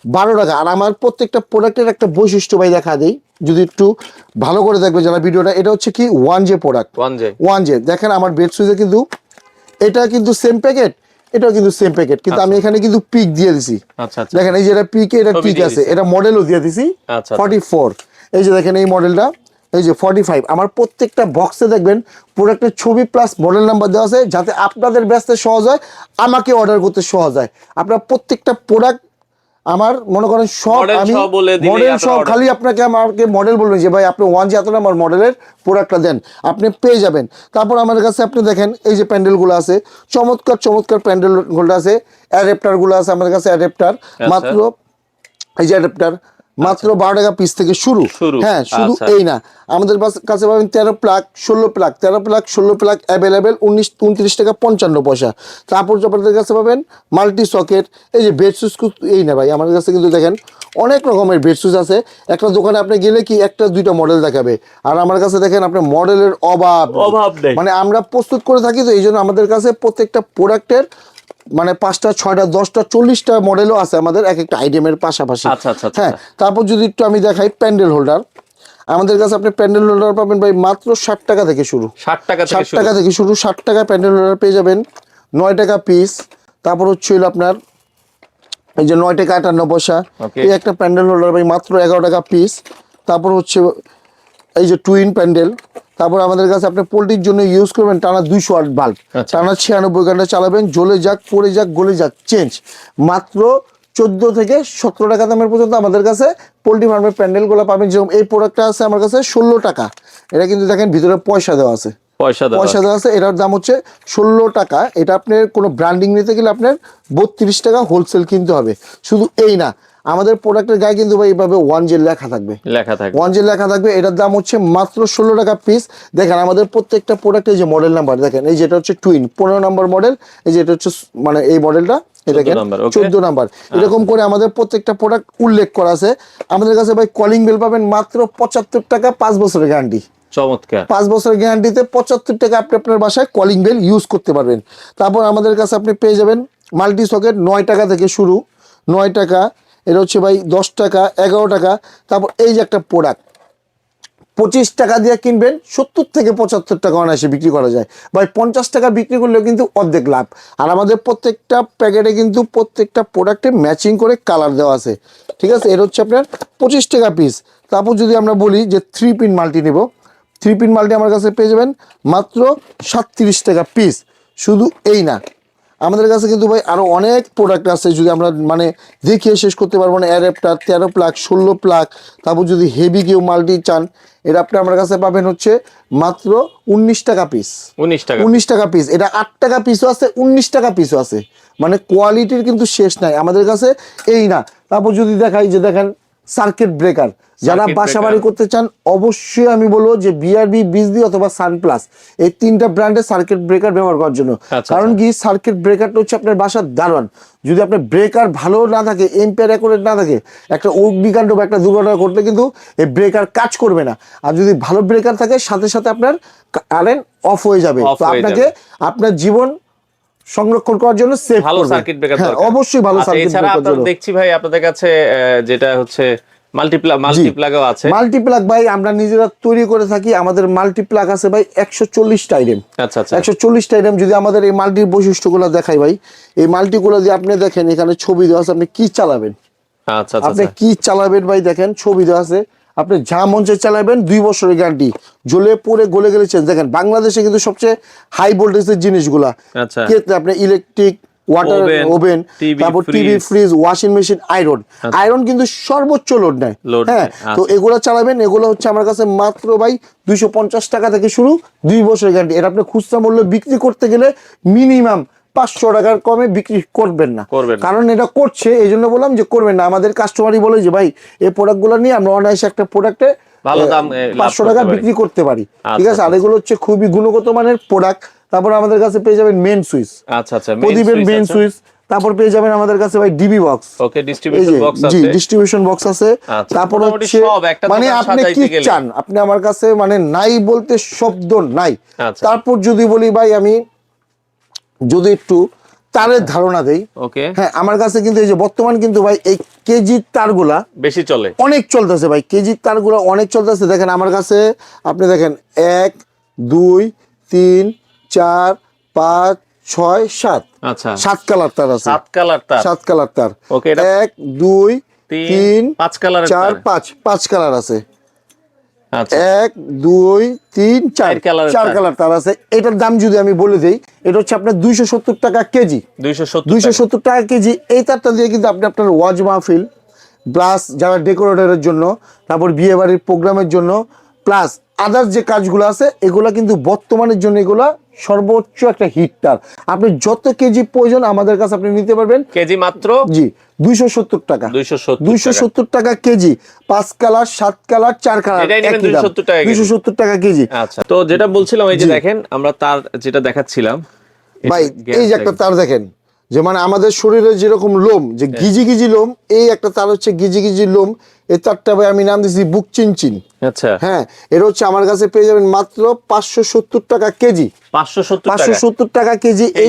[SPEAKER 2] 12 টাকা। আর আমার প্রত্যেকটা প্রোডাক্টের একটা বৈশিষ্ট্য ভাই দেখা দেই, যদি একটু ভালো করে দেখবে যারা ভিডিওটা। এটা হচ্ছে কি one J product, one J. দেখেন আমার বেড সুইচে কিন্তু এটা কিন্তু সেম প্যাকেট, এটাও কিন্তু সেম প্যাকেট, কিন্তু আমি এখানে কিন্তু পিক দিয়ে দিছি। দেখেন এই যে এটা পিকে, এটা পিক আছে, এটা মডেলও দিয়ে দিছি 44। এই যে দেখেন এই মডেলটা, এই যে 45। আমার প্রত্যেকটা বক্সে দেখবেন প্রোডাক্টের ছবি প্লাস মডেল নাম্বার দেওয়া আছে, যাতে আপনাদের ব্যস্ত সহজ হয়, আমাকে অর্ডার করতে সহজ হয়। আপনার প্রত্যেকটা প্রোডাক্ট আমার মনে করেন সব আমি মডেল সব, খালি আপনাকে আমাকে মডেল বলবেন যে ভাই আপনি ওয়ান যে এত নাম্বার মডেলের প্রোডাক্টটা দেন, আপনি পেয়ে যাবেন। তারপর আমার কাছে আপনি দেখেন এই যে প্যান্ডেলগুলো আছে, চমৎকার চমৎকার প্যান্ডেলগুলো আছে, অ্যাডাপ্টারগুলো আছে আমাদের কাছে, অ্যাডাপ্টার মাত্র এই যে অ্যাডাপ্টার মাত্র 12 টাকা পিস থেকে শুরু। হ্যাঁ, শুধু এই না, আমাদের কাছে পাবেন 13 plug, 16 plug, 13 plug, 16 plug available 29 টাকা 55 পয়সা। তারপর আপনাদের কাছে পাবেন মাল্টি সকেট। এই যে বেড সুইচ, এই না ভাই আমাদের কাছে কিন্তু দেখেন অনেক রকমের বেড সুইচ আছে। একটা দোকানে আপনি গেলে কি একটা দুইটা মডেল দেখাবে, আর আমার কাছে দেখেন আপনি মডেলের অভাব নেই। মানে আমরা প্রস্তুত করে থাকি, তো এই জন্য আমাদের কাছে প্রত্যেকটা প্রোডাক্টের মানে 5টা 6টা 10টা 40টা মডেলও আছে আমাদের এক একটা আইটেমের পাশাপাশি। হ্যাঁ, তারপর যদি একটু আমি দেখাই প্যান্ডেল হোল্ডার, আমাদের কাছে আপনি প্যান্ডেল হোল্ডার পাবেন ভাই মাত্র 60 টাকা থেকে শুরু, 60 টাকা থেকে শুরু। 60 টাকা প্যান্ডেল হোল্ডার পেয়ে যাবেন, 9 টাকা পিস। তারপর হচ্ছে আপনার এই যে 9 টাকা 58 পয়সা, এই একটা প্যান্ডেল হোল্ডার ভাই মাত্র 11 টাকা পিস। তারপর হচ্ছে এই যে টুইন প্যান্ডেল, তারপর আমাদের কাছে আপনি পোল্ট্রির জন্য ইউজ করবেন টানা 200 ওয়াট বাল্ব,
[SPEAKER 1] আচ্ছা।
[SPEAKER 2] টানা 96 ঘন্টা চালাবেন, জ্বলে যাক পড়ে যাক গলে যাক চেঞ্জ। মাত্র 14 থেকে 17 টাকা দামের পর্যন্ত আমাদের কাছে পোল্ট্রি ফার্মের প্যান্ডেলগুলো পাবেন। যেরকম এই প্রোডাক্টটা আছে আমার কাছে 16 টাকা, এটা কিন্তু দেখেন ভিতরে পয়সা দেওয়া আছে,
[SPEAKER 1] পয়সা
[SPEAKER 2] দেওয়া আছে। এটার দাম হচ্ছে 16 টাকা। এটা আপনার কোনো ব্র্যান্ডিং নিতে গেলে আপনার 32 টাকা হোলসেল কিনতে হবে। শুধু এই না, আমাদের প্রোডাক্টের গায়ে কিন্তু ভাই এইভাবে 1G লেখা থাকবে, 1G লেখা থাকবে। এটার দাম হচ্ছে মাত্র 16 টাকা পিস। দেখেন আমাদের প্রত্যেকটা প্রোডাক্টের যে মডেল নাম্বার দেখেন, এই যেটা হচ্ছে টুইন 15 নম্বর মডেল, এই যেটা হচ্ছে মানে এই মডেলটা এটা 14 নাম্বার। এরকম করে আমাদের প্রত্যেকটা প্রোডাক্ট উল্লেখ করা আছে। আমাদের কাছে ভাই কলিং বেল পাবেন মাত্র 75 টাকা, 5 বছরের গ্যারান্টি।
[SPEAKER 1] চমৎকার,
[SPEAKER 2] 5 বছরের গ্যারান্টিতে 75 টাকা আপনি আপনার বাসায় কলিং বেল ইউজ করতে পারবেন। তারপর আমাদের কাছে আপনি পেয়ে যাবেন মাল্টি সকেট 9 টাকা থেকে শুরু, 9 টাকা। এটা হচ্ছে ভাই 10 টাকা, 11 টাকা। তারপর এই যে একটা প্রোডাক্ট 25 টাকা দিয়ে কিনবেন, 70 থেকে 75 টাকা অনায়াসে বিক্রি করা যায় ভাই। 50 টাকা বিক্রি করলেও কিন্তু অর্ধেক লাভ। আর আমাদের প্রত্যেকটা প্যাকেটে কিন্তু প্রত্যেকটা প্রোডাক্টে ম্যাচিং করে কালার দেওয়া আছে, ঠিক আছে। এটা হচ্ছে আপনার 25 টাকা পিস। তারপর যদি আমরা বলি যে 3 পিন মাল্টি নেব, 3 পিন মাল্টি আমার কাছে পেয়ে যাবেন মাত্র 37 টাকা পিস। শুধু এই না, আমাদের কাছে কিন্তু ভাই আরো অনেক প্রোডাক্ট আছে, যদি আমরা মানে দেখিয়ে শেষ করতে পারবো না। Adapter 13 plug, 16 plug. তারপর যদি হেভি কেউ মাল্টি চান, এটা আপনি আমার কাছে পাবেন হচ্ছে মাত্র 19 টাকা পিস। 19 টাকা পিস। এটা 8 টাকা পিসও আছে, 19 টাকা পিসও আছে। মানে কোয়ালিটির কিন্তু শেষ নাই আমাদের কাছে। এই না, তারপর যদি দেখাই যে দেখেন সার্কিট ব্রেকার, যারা বাসা বাড়ি করতে চান অবশ্যই আমি বলবো যে বিআরবি, বিজলি অথবা সানপ্লাস, এই 3টা ব্র্যান্ডের সার্কিট ব্রেকার ব্যবহার করার জন্য। কারণ কি, সার্কিট ব্রেকারটা হচ্ছে আপনার বাসার দারোয়ান। যদি আপনার ব্রেকার ভালো না থাকে, এম্পিয়ার অ্যাকুরেট না থাকে, একটা অগ্নিকাণ্ড বা একটা দুর্ঘটনা ঘটলে কিন্তু এই ব্রেকার কাজ করবে না। আর যদি ভালো ব্রেকার থাকে, সাথে সাথে আপনার কারেন্ট অফ হয়ে যাবে। তো আপনাকে আপনার জীবন সংরক্ষণ করার জন্য সেভ
[SPEAKER 1] ভালো সার্কিট ব্রেকার দরকার,
[SPEAKER 2] অবশ্যই ভালো সার্কিট ব্রেকার।
[SPEAKER 1] আপনারা দেখছি ভাই আপনাদের কাছে যেটা হচ্ছে মাল্টিপ্লাগও আছে।
[SPEAKER 2] মাল্টিপ্লাগ ভাই আমরা নিজেরা তৈরি করে থাকি। আমাদের মাল্টিপ্লাগ আছে ভাই 140টা আইটেম।
[SPEAKER 1] আচ্ছা আচ্ছা,
[SPEAKER 2] 140টা আইটেম। যদি আমাদের এই মাল্টির বৈশিষ্ট্যগুলো দেখাই ভাই, এই মাল্টিগুলো দিয়ে আপনি দেখেন, এখানে ছবি দেওয়া আছে, আপনি কি চালাবেন।
[SPEAKER 1] আচ্ছা
[SPEAKER 2] আপনি কি চালাবেন ভাই, দেখেন ছবি দেওয়া আছে। আপনি যা মঞ্চে চালাবেন 2 বছরের গ্যারান্টি, জ্বলে পড়ে গলে গেলে চেঞ্জ। দেখেন বাংলাদেশে কিন্তু সবচেয়ে হাই ভোল্টেজের জিনিসগুলা,
[SPEAKER 1] আচ্ছা,
[SPEAKER 2] আপনি ইলেকট্রিক ওয়াটার ওভেন, তারপর TV, fridge, washing machine, iron কিন্তু সর্বোচ্চ লোড নেয়। হ্যাঁ, তো এগুলো চালাবেন। এগুলো হচ্ছে আমার কাছে মাত্র ভাই 250 টাকা থেকে শুরু, 2 বছরের গ্যারান্টি। এটা আপনি খুচরা মূল্য বিক্রি করতে গেলে মিনিমাম 500 টাকার কমে বিক্রি করবেন না। কারণ এটা করছে, এই জন্য বললাম যে করবেন না। আমাদের কাস্টমারই বলে যে ভাই এই প্রোডাক্টগুলো নিয়ে আমরা অনায়াসে একটা প্রোডাক্টে
[SPEAKER 1] ভালো দাম
[SPEAKER 2] 500 টাকা বিক্রি করতে পারি, ঠিক আছে। আর এগুলো হচ্ছে খুবই গুণগত মানের প্রোডাক্ট। তারপর আমাদের কাছে পেয়ে যাবেন মেন সুইচ,
[SPEAKER 1] আচ্ছা আচ্ছা,
[SPEAKER 2] প্রদীপের মেন সুইচ। তারপর পেয়ে যাবেন আমাদের কাছে ভাই ডিবি বক্স,
[SPEAKER 1] ওকে, ডিস্ট্রিবিউশন বক্স আছে,
[SPEAKER 2] জি ডিস্ট্রিবিউশন বক্স আছে। তারপর হচ্ছে মানে আপনি কি চান, আপনি আমার কাছে মানে নাই বলতে শব্দ নাই। তারপর যদি বলি ভাই, আমি যদি একটু তারের ধারণা দেই,
[SPEAKER 1] ওকে,
[SPEAKER 2] হ্যাঁ আমার কাছে কিন্তু এই যে বর্তমান কিন্তু ভাই এই কেজির তারগুলা
[SPEAKER 1] বেশি চলে,
[SPEAKER 2] অনেক চলতেছে ভাই। কেজির তারগুলা অনেক চলতেছে। দেখেন আমার কাছে আপনি দেখেন 1 2 3 4 5 6 7,
[SPEAKER 1] আচ্ছা
[SPEAKER 2] 7 কালার তার আছে,
[SPEAKER 1] 7 কালার তার,
[SPEAKER 2] 7 কালার তার।
[SPEAKER 1] ওকে, এটা
[SPEAKER 2] 1 2 3
[SPEAKER 1] 5 কালার,
[SPEAKER 2] 4 5 কালার আছে।
[SPEAKER 1] আচ্ছা
[SPEAKER 2] 1 2 3 4 কালার তার আছে। এটার দাম যদি আমি বলে দেই, এটা হচ্ছে আপনার 270 টাকা কেজি, 270 টাকা কেজি। এই তারটা দিয়ে কিন্তু আপনি আপনার ওয়াজ মাহফিল প্লাস যারা ডেকোরেটরের জন্য, তারপর বিয়ে বাড়ির প্রোগ্রামের জন্য, প্লাস আদার্স যে কাজগুলো আছে, এগুলা কিন্তু বর্তমানের জন্য এগুলা সর্বোচ্চ একটা হিটটার। আপনি যত কেজি প্রয়োজন আমাদের কাছে আপনি নিতে পারবেন,
[SPEAKER 1] কেজি মাত্র
[SPEAKER 2] জি 270 টাকা, 270 টাকা কেজি। 5 কালার 7 কালার 4 কালার 270 টাকা কেজি।
[SPEAKER 1] আচ্ছা, তো যেটা বলছিলাম, এই যে দেখেন আমরা তার যেটা দেখাচ্ছিলাম
[SPEAKER 2] ভাই, এই যে একটা তার দেখেন, যে মানে আমাদের শরীরে যেরকম লোম, যে গিজি গিজি লোম, এই একটা তার হচ্ছে গিজি গিজি লোম। এই তারটা ভাই আমি নাম দিয়েছি বুক চিনচিন।
[SPEAKER 1] আচ্ছা,
[SPEAKER 2] হ্যাঁ, এটা হচ্ছে আমার কাছে পেয়ে যাবেন মাত্র 570 টাকা কেজি, 570 টাকা কেজি। এই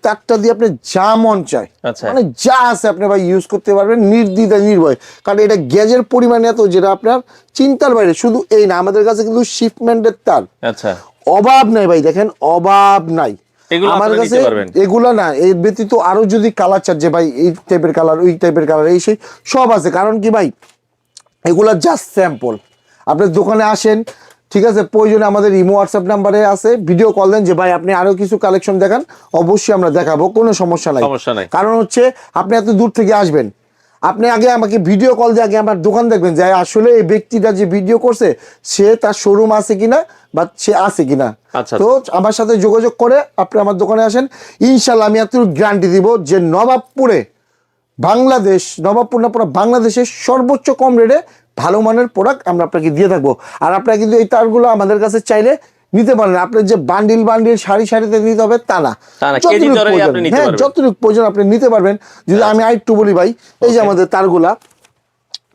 [SPEAKER 2] তারটা দিয়ে আপনি যা মন চায়, মানে যা আছে আপনি ভাই ইউজ করতে পারবেন নির্দ্বিধায় নির্ভয়। কারণ এটা গ্যাজের পরিমাণ এত, যেটা আপনার চিন্তার বাইরে। শুধু এই না, আমাদের কাছে কিন্তু শিপমেন্টের তার অভাব নাই ভাই, দেখেন অভাব নাই আমার কাছে। এগুলা না, এর ব্যতীত আরো যদি কালার চান, যে ভাই এই টাইপের কালার, ওই টাইপের কালার, এই সেই সব আছে। কারণ কি ভাই, এগুলা জাস্ট স্যাম্পল। আপনি দোকানে আসেন, ঠিক আছে, প্রয়োজনে আমাদের ইমো হোয়াটসঅ্যাপ নাম্বারে আছে, ভিডিও কল দেন যে ভাই আপনি আরো কিছু কালেকশন দেখান, অবশ্যই আমরা দেখাবো, কোনো সমস্যা নাই। কারণ হচ্ছে আপনি এত দূর থেকে আসবেন, আপনি আগে আমাকে ভিডিও কল দিয়ে আগে আমার দোকান দেখবেন যে আসলে এই ব্যক্তিটা যে ভিডিও করছে সে তার শোরুম আছে কিনা বা সে আছে কিনা। তো আমার সাথে যোগাযোগ করে আপনি আমার দোকানে আসেন, ইনশাল্লাহ আমি এত গ্যারান্টি দিব যে নবাবপুরে নবাবপুর না পুরো বাংলাদেশের সর্বোচ্চ কম রেটে ভালো মানের প্রোডাক্ট আমরা আপনাকে দিয়ে থাকবো। আর আপনারা কিন্তু এই তারগুলো আমাদের কাছে চাইলে নিতে পারেন, আপনার যে বান্ডিল সারিতে নিতে হবে তা না, যতটুকু প্রয়োজন আপনি নিতে পারবেন। যদি আমি আরেকটু বলি ভাই, এই যে আমাদের তারগুলা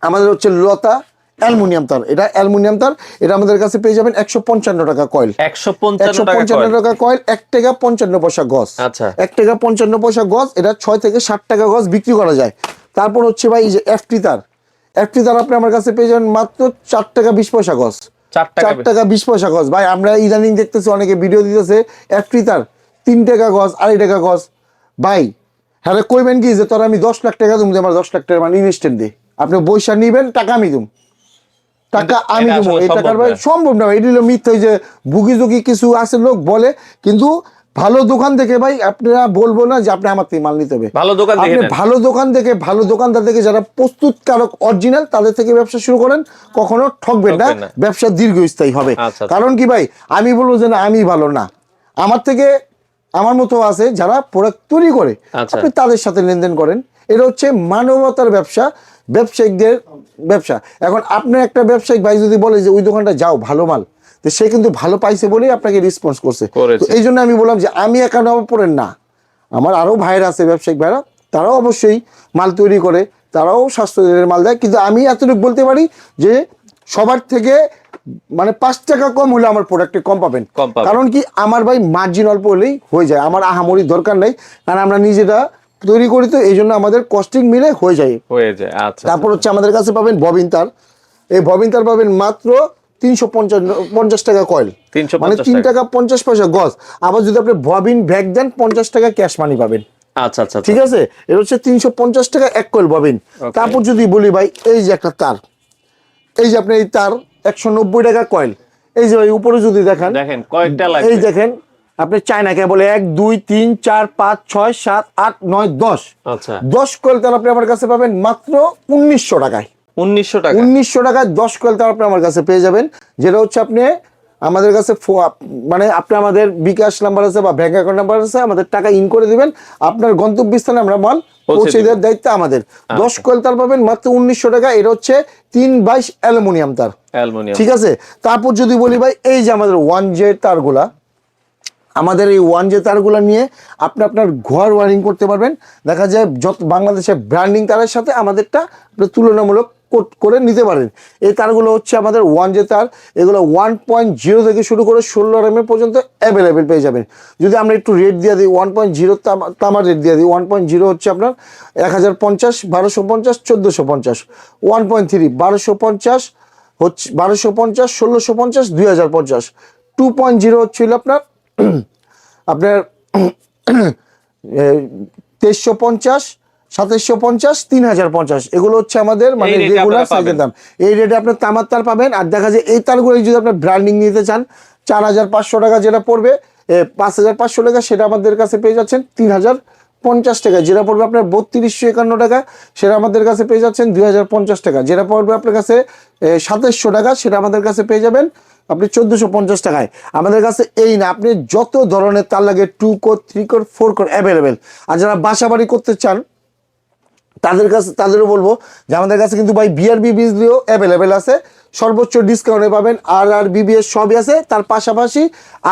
[SPEAKER 2] আমাদের হচ্ছে লতা অ্যালুমিনিয়াম তার, এটা অ্যালুমিনিয়াম তার, এটা আমাদের কাছে পেয়ে যাবেন 155 টাকা কয়েল, 155 টাকা কয়েল, 1 টাকা 55 পয়সা গজ, 1 টাকা 55 পয়সা গজ, এটা 6 থেকে 60 টাকা গজ বিক্রি করা যায়। তারপর হচ্ছে ভাই এই যে এফটি তার আপনি আমার কাছে পেয়ে যাবেন মাত্র 4 টাকা 20 পয়সা গজ, 4 টাকা 20 পয়সা গজ। ভাই আমরা ইদানিং দেখতেছি অনেকে ভিডিও দিতেছে এফটি তার 3 টাকা গজ, 2.5 টাকা গজ। ভাই হ্যাঁ কইবেন কি যে তোর আমি 10 লাখ টাকা তুমি আমার 10 লাখ টাকা মানে ইনস্ট্যান্ট দিই, আপনি পয়সা নিবেন টাকা আমি দিম, টাকা আমি দেবো, এই টাকার ভাই সম্ভব না ভাই, এটি হলো মিথ্যা। যে বুগি জুগি কিছু আছে লোক বলে, কিন্তু ভালো দোকান থেকে ভাই আপনারা বলবো না যে আপনি আমার থেকে মাল নিতে হবে, আপনি ভালো দোকান থেকে ভালো দোকানদার থেকে যারা প্রস্তুতকারক অরিজিনাল তাদের থেকে ব্যবসা শুরু করেন, কখনো ঠকবেন না, ব্যবসা দীর্ঘস্থায়ী হবে। কারণ কি ভাই আমি বলবো যে না আমি ভালো না, আমার থেকে আমার মতো আছে যারা প্রোডাক্ট তৈরি করে, আপনি তাদের সাথে লেনদেন করেন, এটা হচ্ছে মানবতার ব্যবসা, ব্যবসায়িকদের ব্যবসা। এখন আপনার একটা ব্যবসায়িক ভাই যদি বলে যে ওই দোকানটা যাও ভালো মাল, তো সে কিন্তু ভালো পাইছে বলেই আপনাকে রেসপন্স করছে। তো এই জন্য আমি বললাম যে আমি একা নবাবপুরের না, আমার আরো ভাইরা আছে ব্যবসায়িক ভাইরা, তারাও অবশ্যই মাল তৈরি করে, তারাও স্বাস্থ্যের মাল দেয়, কিন্তু আমি এতটুকু বলতে পারি যে সবার থেকে মানে 5 টাকা কম হলে আমার প্রোডাক্টে কম পাবেন। কারণ কি আমার ভাই মার্জিন অল্প হলেই হয়ে যায়, আমার আহামরি দরকার নাই, কারণ আমরা নিজেরা তৈরি করি, তো এই জন্য আমাদের কস্টিং মিলে হয়ে যায়। তারপর হচ্ছে আমাদের কাছে পাবেন ববিন তার, এই ববিন তার পাবেন মাত্র 350 টাকা কয়েল, মানে 3 টাকা 50 পয়সা গজ। আবার যদি আপনি ববিন ব্যাগ দেন 50 টাকা ক্যাশ মানি পাবেন। ঠিক আছে, এটা হচ্ছে 350 টাকা এক কয়েল ববিন। তারপর যদি বলি ভাই এই যে একটা তার, এই যে আপনি এই তার 190 টাকা কয়েল, এই যে ভাই উপরে যদি দেখেন এই দেখেন আপনি চায়না কেবল 1 2 3 4 5 6 7 8 9 10, 10 কয়েল তার আপনি আমার কাছে পাবেন মাত্র 1900 টাকায়, 1900 টাকায় 10 কয়েল তার আপনি আমার কাছে পেয়ে যাবেন। যেটা হচ্ছে আপনি আমাদের কাছে মানে আপনি আমাদের বিকাশ নাম্বার আছে বা ব্যাংক অ্যাকাউন্ট নাম্বার আছে, আমাদের টাকা ইন করে দিবেন, আপনার গন্তব্যস্থানে আমরা মাল পৌঁছে দেওয়ার দায়িত্ব আমাদের। 10 কয়েল তার পাবেন মাত্র 1900 টাকা, এটা হচ্ছে 3/22 অ্যালুমিনিয়াম তার। ঠিক আছে, তারপর যদি বলি ভাই এই যে আমাদের 1J তারগুলা, আমাদের এই 1J তারগুলা নিয়ে আপনি আপনার ঘর ওয়ারিং করতে পারবেন। দেখা যায় যত বাংলাদেশের ব্র্যান্ডিং তারের সাথে আমাদেরটা তুলনামূলক করে নিতে পারেন। এই তারগুলো হচ্ছে আমাদের 1J তার, এগুলো 1.0 থেকে শুরু করে 16 mm পর্যন্ত অ্যাভেলেবেল পেয়ে যাবেন। যদি আমরা একটু রেট দিয়ে দিই 1.0 তামার রেট দিয়ে দিই, 1.0 হচ্ছে আপনার 1050, 1250, 1450, 1.3 1250 হচ্ছে 1250, 1650, 2050, 2.0 হচ্ছিল আপনার 2350, 2750, 3050, এগুলো হচ্ছে আমাদের মানে রেগুলার সাইজের দাম। এই রেটে আপনার তামার তার পাবেন। আর দেখা যায় এই তারগুলো যদি আপনার ব্র্যান্ডিং নিতে চান 4500 টাকা যেটা পড়বে, 5500 টাকা সেটা আমাদের কাছে পেয়ে যাচ্ছেন 3050 টাকা, যেটা পড়বে আপনার 3251 টাকা সেটা আমাদের কাছে পেয়ে যাচ্ছেন 2050 টাকা, যেটা পড়বে আপনার কাছে 2700 টাকা সেটা আমাদের কাছে পেয়ে যাবেন আপনি 1450 টাকায়। আমাদের কাছে এই না, আপনি যত ধরনের তার লাগে 2 কোর 3 কোর 4 কোর অ্যাভেলেবেল। আর যারা বাসা বাড়ি করতে চান তাদেরও বলবো যে আমাদের কাছে কিন্তু ভাই বিআরবি বিজলিও অ্যাভেলেবেল আছে, সর্বোচ্চ ডিসকাউন্টে পাবেন, আর বিবিএস সবই আছে। তার পাশাপাশি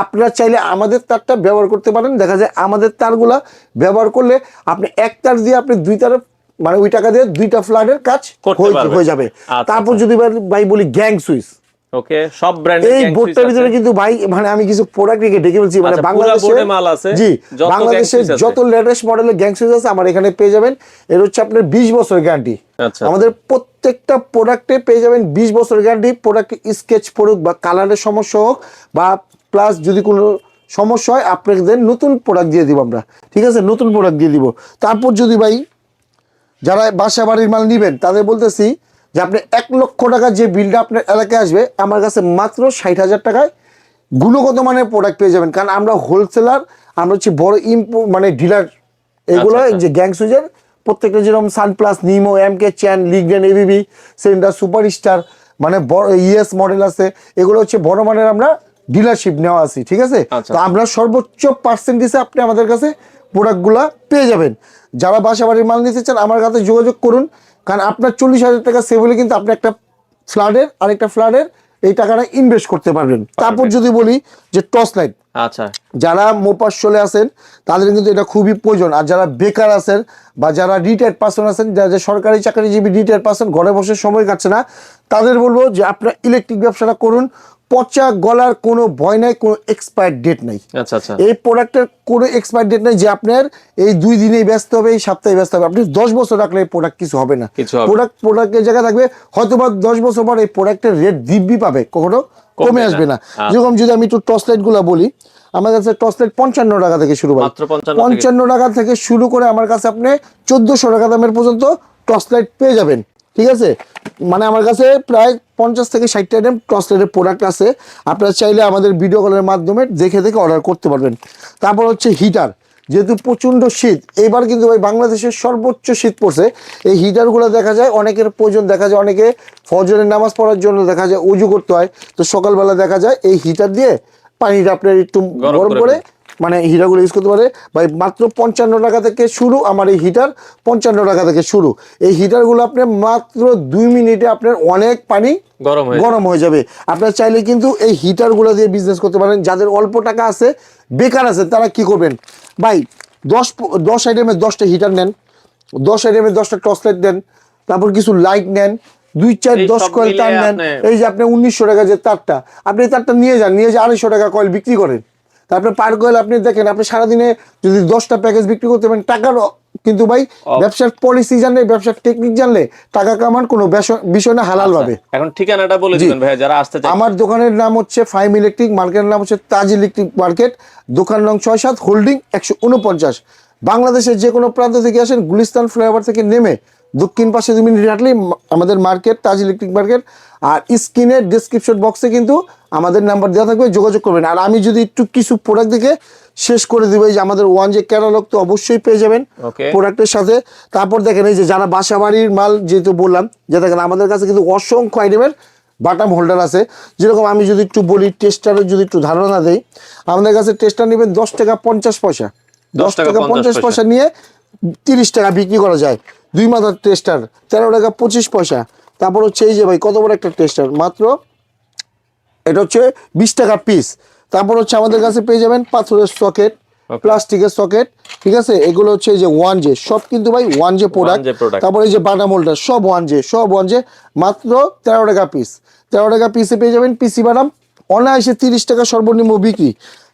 [SPEAKER 2] আপনারা চাইলে আমাদের তারটা ব্যবহার করতে পারেন। দেখা যায় আমাদের তারগুলা ব্যবহার করলে আপনি এক তার দিয়ে আপনি 2 তার মানে ওই টাকা দিয়ে 2টা ফ্ল্যাটের কাজ হয়ে যাবে। তারপর যদি ভাই বলি গ্যাং সুইচ,
[SPEAKER 1] ওকে সব ব্র্যান্ডের
[SPEAKER 2] এই বোর্ডটার ভিতরে কিন্তু ভাই মানে আমি কিছু প্রোডাক্ট রেখে ডেকে বলছি, মানে বাংলাদেশে মাল আছে, জি বাংলাদেশে যত লেটেস্ট মডেলের গ্যাং সুইচ আছে আমার এখানে পেয়ে যাবেন। এর হচ্ছে আপনার 20 বছর গ্যারান্টি, আমাদের প্রত্যেকটা প্রোডাক্টে পেয়ে যাবেন 20 বছর গ্যারান্টি। প্রোডাক্ট স্কেচ পড়ুক বা কালারের সমস্যা হোক বা প্লাস যদি কোনো সমস্যা হয় আপনাদের নতুন প্রোডাক্ট দিয়ে দিব আমরা, ঠিক আছে, নতুন প্রোডাক্ট দিয়ে দিব। তারপর যদি ভাই যারা বাসা বাড়ির মাল নিবেন তাদের বলতেছি যে আপনি 1,00,000 টাকা যে বিলটা আপনার এলাকায় আসবে আমার কাছে মাত্র 60,000 টাকায় গুণগত মানের প্রোডাক্ট পেয়ে যাবেন। কারণ আমরা হোলসেলার, আমরা হচ্ছে বড় মানে ডিলার। এগুলো
[SPEAKER 1] আচ্ছা, আচ্ছা।
[SPEAKER 2] যে গ্যাং সুইচের প্রত্যেকটা যেরকম সানপ্লাস, নিমো, এমকে, চ্যান, লিগডেন, এবিবি, সেন্ডার, সুপারস্টার, মানে বড় ইএস মডেল আছে, এগুলো হচ্ছে বড় মানের আমরা ডিলারশিপ নেওয়া আছি, ঠিক আছে।
[SPEAKER 1] আচ্ছা।
[SPEAKER 2] তো আমরা সর্বোচ্চ পার্সেন্টেজে আপনি আমাদের কাছে প্রোডাক্টগুলো পেয়ে যাবেন। যারা বাসা বাড়ির মাল নিতে চান আমার কাছে যোগাযোগ করুন, কারণ আপনার 40,000 টাকা সেভ হলে কিন্তু আপনি একটা ফ্ল্যাটের আরেকটা ফ্ল্যাটের এই টাকাটা ইনভেস্ট করতে পারবেন। তারপর যদি বলি যে টর্চ লাইট,
[SPEAKER 1] আচ্ছা,
[SPEAKER 2] যারা মোপাসলে আছেন তাদের কিন্তু এটা খুবই প্রয়োজন। আর যারা বেকার আছেন বা যারা রিটায়ার্ড পার্সন আছেন, যারা সরকারি চাকরিজীবী রিটায়ার্ড পার্সন, ঘরে বসে সময় কাটছে না, তাদের বলবো যে আপনারা ইলেকট্রিক ব্যবসাটা করুন। পচা গলার কোনো ভয় নাই, কোনো এক্সপায়ার ডেট নাই।
[SPEAKER 1] আচ্ছা, আচ্ছা।
[SPEAKER 2] এই প্রোডাক্টের কোনো এক্সপায়ার ডেট নেই যে আপনার এই 2 দিনেই ব্যস্ত হবে, এই সপ্তাহে ব্যস্ত হবে। আপনি 10 বছর রাখলে এই প্রোডাক্ট কিছু হবে না।
[SPEAKER 1] কিছু হবে না।
[SPEAKER 2] প্রোডাক্টের জায়গায় থাকবে, হয়তো বা 10 বছর পর এই প্রোডাক্টের রেট দিব্যি পাবে, কখনো কমে আসবে না।
[SPEAKER 1] আচ্ছা।
[SPEAKER 2] যেরকম যদি আমি একটু টর্চ লাইট গুলা বলি, আমার কাছে টর্চ লাইট 55 টাকা থেকে শুরু,
[SPEAKER 1] মাত্র 55
[SPEAKER 2] 55 টাকা থেকে শুরু করে আমার কাছে আপনি 1400 টাকা দামের পর্যন্ত টর্চ লাইট পেয়ে যাবেন, ঠিক আছে। মানে আমার কাছে প্রায় 50 থেকে 60 আইটেম টর্চ লাইটের প্রোডাক্ট আছে। আপনারা চাইলে আমাদের ভিডিও কলের মাধ্যমে দেখে দেখে অর্ডার করতে পারবেন। তারপর হচ্ছে হিটার, যেহেতু প্রচণ্ড শীত, এবার কিন্তু ভাই বাংলাদেশের সর্বোচ্চ শীত পড়ছে। এই হিটারগুলো দেখা যায় অনেকের প্রয়োজন, দেখা যায় অনেকে ফজরের নামাজ পড়ার জন্য দেখা যায় উজু করতে হয়, তো সকালবেলা দেখা যায় এই হিটার দিয়ে পানিটা আপনার একটু গরম করে মানে হিটারগুলো ইউজ করতে পারে। ভাই মাত্র 55 টাকা থেকে শুরু আমার এই হিটার, 55 টাকা থেকে শুরু। এই হিটারগুলো আপনি মাত্র 2 মিনিটে আপনার অনেক পানি গরম হয়ে যাবে। আপনারা চাইলে কিন্তু এই হিটারগুলো দিয়ে বিজনেস করতে পারেন। যাদের অল্প টাকা আছে, বেকার আছে, তারা কি করবেন ভাই, 10 আইটেমের 10টা হিটার নেন, 10 আইটেমের 10টা টর্চ লাইট নেন, তারপর কিছু লাইট নেন, 2-4-10 কয়েল তার নেন। এই যে আপনি 1900 টাকা যে তারটা, আপনি তারটা নিয়ে যান, নিয়ে যে 250 টাকা কয়েল বিক্রি করেন। তারপরে পার কয়েল আপনি দেখেন, আপনি সারাদিনে যদি 10টা প্যাকেজ বিক্রি করতে পারেন, টাকার কিন্তু ভাই ব্যবসার পলিসি জানলে, ব্যবসার টেকনিক জানলে টাকা কামান কোনো বিষয় না, হালাল ভাবে।
[SPEAKER 1] এখন ঠিকানাটা বলে দিবেন ভাই যারা আসতে চায়।
[SPEAKER 2] আমার দোকানের নাম হচ্ছে ফাইম ইলেকট্রিক, মার্কেটের নাম হচ্ছে তাজ ইলেকট্রিক মার্কেট, দোকান নং 6-7, হোল্ডিং 149। বাংলাদেশের যে কোনো প্রান্ত থেকে আসেন, গুলিস্তান ফ্লাইওভার থেকে নেমে দক্ষিণ পাশে 2 মিনিট হাঁটলেই আমাদের মার্কেট, তাজ ইলেকট্রিক মার্কেট। আর স্ক্রিনের ডেসক্রিপশন বক্সে কিন্তু আমাদের নাম্বার দেওয়া থাকবে, যোগাযোগ করবেন। আর আমি যদি একটু কিছু প্রোডাক্ট দেখে শেষ করে দিব, এই যে আমাদের 1J ক্যাটালগ তো অবশ্যই পেয়ে যাবেন প্রোডাক্টের সাথে। তারপর দেখেন এই যে যারা বাসা বাড়ির মাল, যেহেতু বললাম যে দেখেন আমাদের কাছে কিন্তু অসংখ্য আইটেমের বাটাম হোল্ডার আছে। যেরকম আমি যদি একটু বলি, টেস্টারের যদি একটু ধারণা দেই, আমাদের কাছে টেস্টার নেবেন 10 টাকা 50 পয়সা, 10 টাকা 50 পয়সা নিয়ে 30 টাকা বিক্রি করা যায়। 2 মাথার টেস্টার 13 টাকা 25 পয়সা। তারপর হচ্ছে এই যে ভাই কত বড় একটা টেস্টার, মাত্র এটা হচ্ছে 20 টাকা পিস। তারপর হচ্ছে আমাদের কাছে পেয়ে যাবেন পাথরের সকেট, প্লাস্টিকের সকেট, ঠিক আছে। এগুলো হচ্ছে এই যে 1J, সব কিন্তু ভাই 1J প্রোডাক্ট। তারপর এই যে বাটাম হোল্ডার সব 1J, সব 1J, মাত্র 13 টাকা পিস। 13 টাকা পিসে পেয়ে যাবেন পিসি বাটাম, অনায়াসে 30 টাকা সর্বনিম্ন বিক্রি।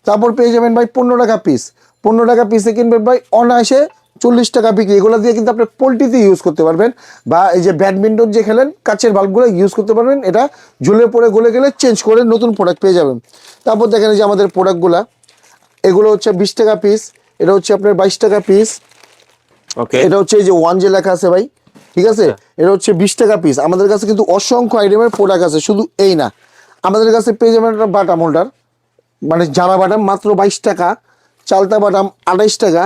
[SPEAKER 2] তারপর পেয়ে যাবেন ভাই 15 টাকা পিস, 15 টাকা পিসে কিনবেন ভাই অনায়াসে 40 টাকা বিক্রি। এগুলো দিয়ে কিন্তু আপনি পোল্ট্রিতে ইউজ করতে পারবেন, বা এই যে ব্যাডমিন্টন যে খেলেন কাচের বাল্বগুলো ইউজ করতে পারবেন। এটা ঝুলে পড়ে গলে গেলে চেঞ্জ করে নতুন প্রোডাক্ট পেয়ে যাবেন। তারপর দেখেন এই যে আমাদের প্রোডাক্টগুলো, এগুলো হচ্ছে 20 টাকা পিস, এটা হচ্ছে আপনার 22 টাকা পিস। এটা হচ্ছে এই যে 1J লেখা আছে ভাই, ঠিক আছে। এটা হচ্ছে 20 টাকা পিস। আমাদের কাছে কিন্তু অসংখ্য আইটেমের প্রোডাক্ট আছে, শুধু এই না, আমাদের কাছে পেয়ে যাবেন একটা বাটাম হোল্ডার, মানে জামা বাটাম মাত্র 22 টাকা, চালতা বাটাম 28 টাকা।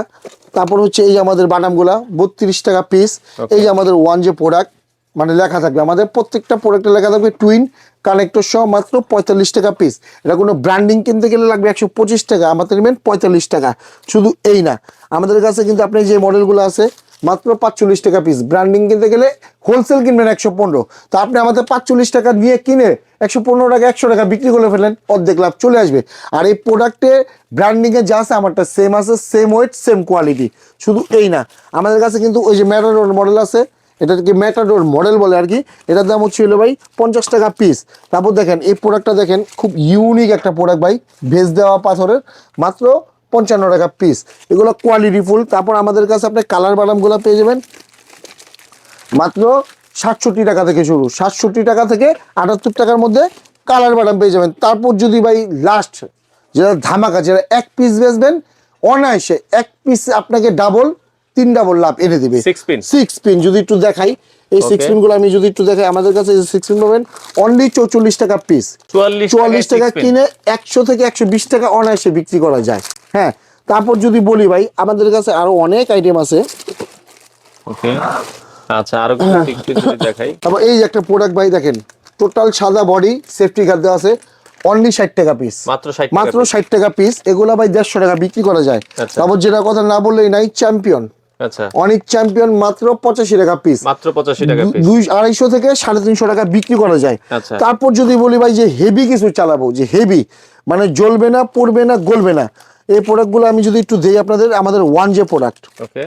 [SPEAKER 2] তারপর হচ্ছে এই যে আমাদের বাটামগুলা 32 টাকা পিস। এই যে আমাদের 1J প্রোডাক্ট, মানে লেখা থাকবে আমাদের প্রত্যেকটা প্রোডাক্টে লেখা থাকবে টুইন কানেক্টর সহ, মাত্র 45 টাকা পিস। এটা কোনো ব্র্যান্ডিং কিনতে গেলে লাগবে 125 টাকা, আমাদের নেবেন 45 টাকা। শুধু এই না, আমাদের কাছে কিন্তু আপনি যে মডেলগুলো আছে মাত্র 45 টাকা পিস। ব্র্যান্ডিং কিনতে গেলে হোলসেল কিনবেন 115, তো আপনি আমাদের 45 টাকা নিয়ে কিনে 115 টাকা 100 টাকা বিক্রি করে ফেলেন, অর্ধেক লাভ চলে আসবে। আর এই প্রোডাক্টে ব্র্যান্ডিংয়ে যা আছে আমারটা সেম আছে, সেম ওয়েট সেম কোয়ালিটি। শুধু এই না, আমাদের কাছে কিন্তু ওই যে ম্যাটাডোর মডেল আছে, এটাকে ম্যাটাডোর মডেল বলে আর কি, এটার দাম হচ্ছে ভাই 50 টাকা পিস। তারপর দেখেন এই প্রোডাক্টটা দেখেন, খুব ইউনিক একটা প্রোডাক্ট ভাই, ভেজ দেওয়া পাথরের, মাত্র 55 টাকা পিস। এগুলো কোয়ালিটি ফুল। তারপর আমাদের কাছে আপনি কালার বাদামগুলো পেয়ে যাবেন মাত্র 67 টাকা থেকে শুরু, 67 টাকা থেকে 78 টাকার মধ্যে কালার বাদাম পেয়ে যাবেন। তারপর যদি ভাই লাস্ট যেটা ধামাকা, যেটা 1 পিস বেচবেন অনায়াসে 1 পিস আপনাকে ডাবল 3 ডাবল লাভ এনে দিবে। 6 পিন যদি একটু দেখাই, এই 6 পিন গুলো আমি যদি একটু দেখাই, আমাদের কাছে 6 পিন পাবেন অনলি 44 টাকা পিস। 44 টাকা কিনে 100 থেকে 120 টাকা অনায়াসে বিক্রি করা যায়। হ্যাঁ, তারপর যদি বলি ভাই আমাদের কাছে আরো অনেক আইটেম আছে।
[SPEAKER 1] ওকে, আচ্ছা আরো একটু যদি দেখাই।
[SPEAKER 2] তারপর এই যে একটা প্রোডাক্ট ভাই দেখেন, টোটাল সাদা বডি, সেফটি গার্ড দেওয়া আছে, অনলি 60 টাকা পিস, মাত্র 60 টাকা পিস। এগুলা ভাই 150 টাকা বিক্রি করা যায়। তারপর যেটা কথা না বললেই নাই, চ্যাম্পিয়ন,
[SPEAKER 1] আচ্ছা
[SPEAKER 2] অনেক চ্যাম্পিয়ন মাত্র 85 টাকা পিস,
[SPEAKER 1] মাত্র 85 টাকা পিস,
[SPEAKER 2] 250 থেকে 350 টাকা বিক্রি করা যায়।
[SPEAKER 1] আচ্ছা
[SPEAKER 2] তারপর যদি বলি ভাই যে হেভি কিছু চালাবো, যে হেভি মানে জ্বলবে না, পড়বে না, গলবে না, এই প্রোডাক্টগুলো আমি যদি একটু দেই আপনাদের, আমাদের 1J প্রোডাক্ট।
[SPEAKER 1] ওকে,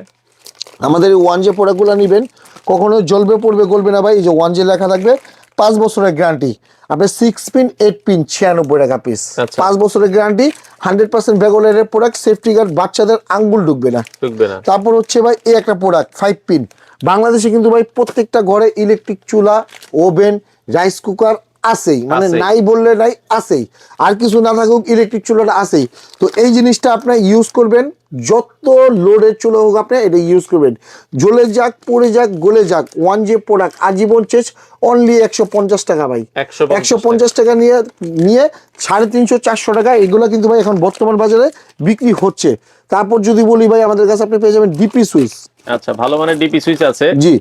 [SPEAKER 2] আমাদের এই 1J প্রোডাক্টগুলো নেবেন, কখনো জ্বলবে, পড়বে, গলবে না ভাই। এই যে 1J লেখা থাকবে, 5 বছরের গ্যারান্টি। আপনার 6 পিন 8 পিন 96 টাকা পিস, 5 বছরের গ্যারান্টি, 100% ভেগোলের প্রোডাক্ট, সেফটি গার্ড, বাচ্চাদের আঙ্গুল ঢুকবে না। তারপর হচ্ছে ভাই এই একটা প্রোডাক্ট 5 পিন। বাংলাদেশে কিন্তু ভাই প্রত্যেকটা ঘরে ইলেকট্রিক চুলা, ওভেন, রাইস কুকার আছেই, মানে নাই বললে নাই, আছেই। আর কিছু না থাকুক, ইলেকট্রিক চুলাটা আছেই। তো এই জিনিসটা আপনার ইউজ করবেন, যত লোডের চুলা হোক আপনি এটা ইউজ করবেন, জ্বলে যাক, পড়ে যাক, গলে যাক। 1J প্রোডাক্ট আজীবন শেষ, অনলি 150 টাকা ভাই, 150 টাকা নিয়ে 350 400 টাকা এগুলো কিন্তু ভাই এখন বর্তমান বাজারে বিক্রি হচ্ছে। তারপর যদি বলি ভাই আমাদের কাছে আপনি পেয়ে যাবেন ডিপি সুইচ।
[SPEAKER 1] আচ্ছা, ভালো মানে ডিপি সুইচ আছে।
[SPEAKER 2] জি,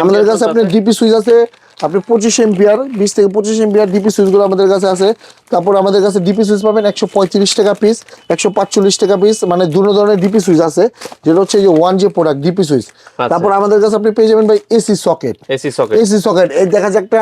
[SPEAKER 2] আমাদের কাছে আপনার ডিপি সুইচ আছে, আপনি 25 এম্পিয়ার, 20 থেকে 25 এম্পিয়ার ডিপি সুইচগুলো আমাদের কাছে আছে। তারপর আমাদের কাছে ডিপি সুইচ পাবেন 135 টাকা পিস, 145 টাকা পিস, মানে দুটো ধরনের ডিপি সুইচ আছে, যেটা হচ্ছে যে 1J প্রোডাক্ট ডিপি সুইচ। তারপর আমাদের কাছে আপনি পেয়ে যাবেন ভাই এসি সকেট। এসি সকেট এই দেখা যায় একটা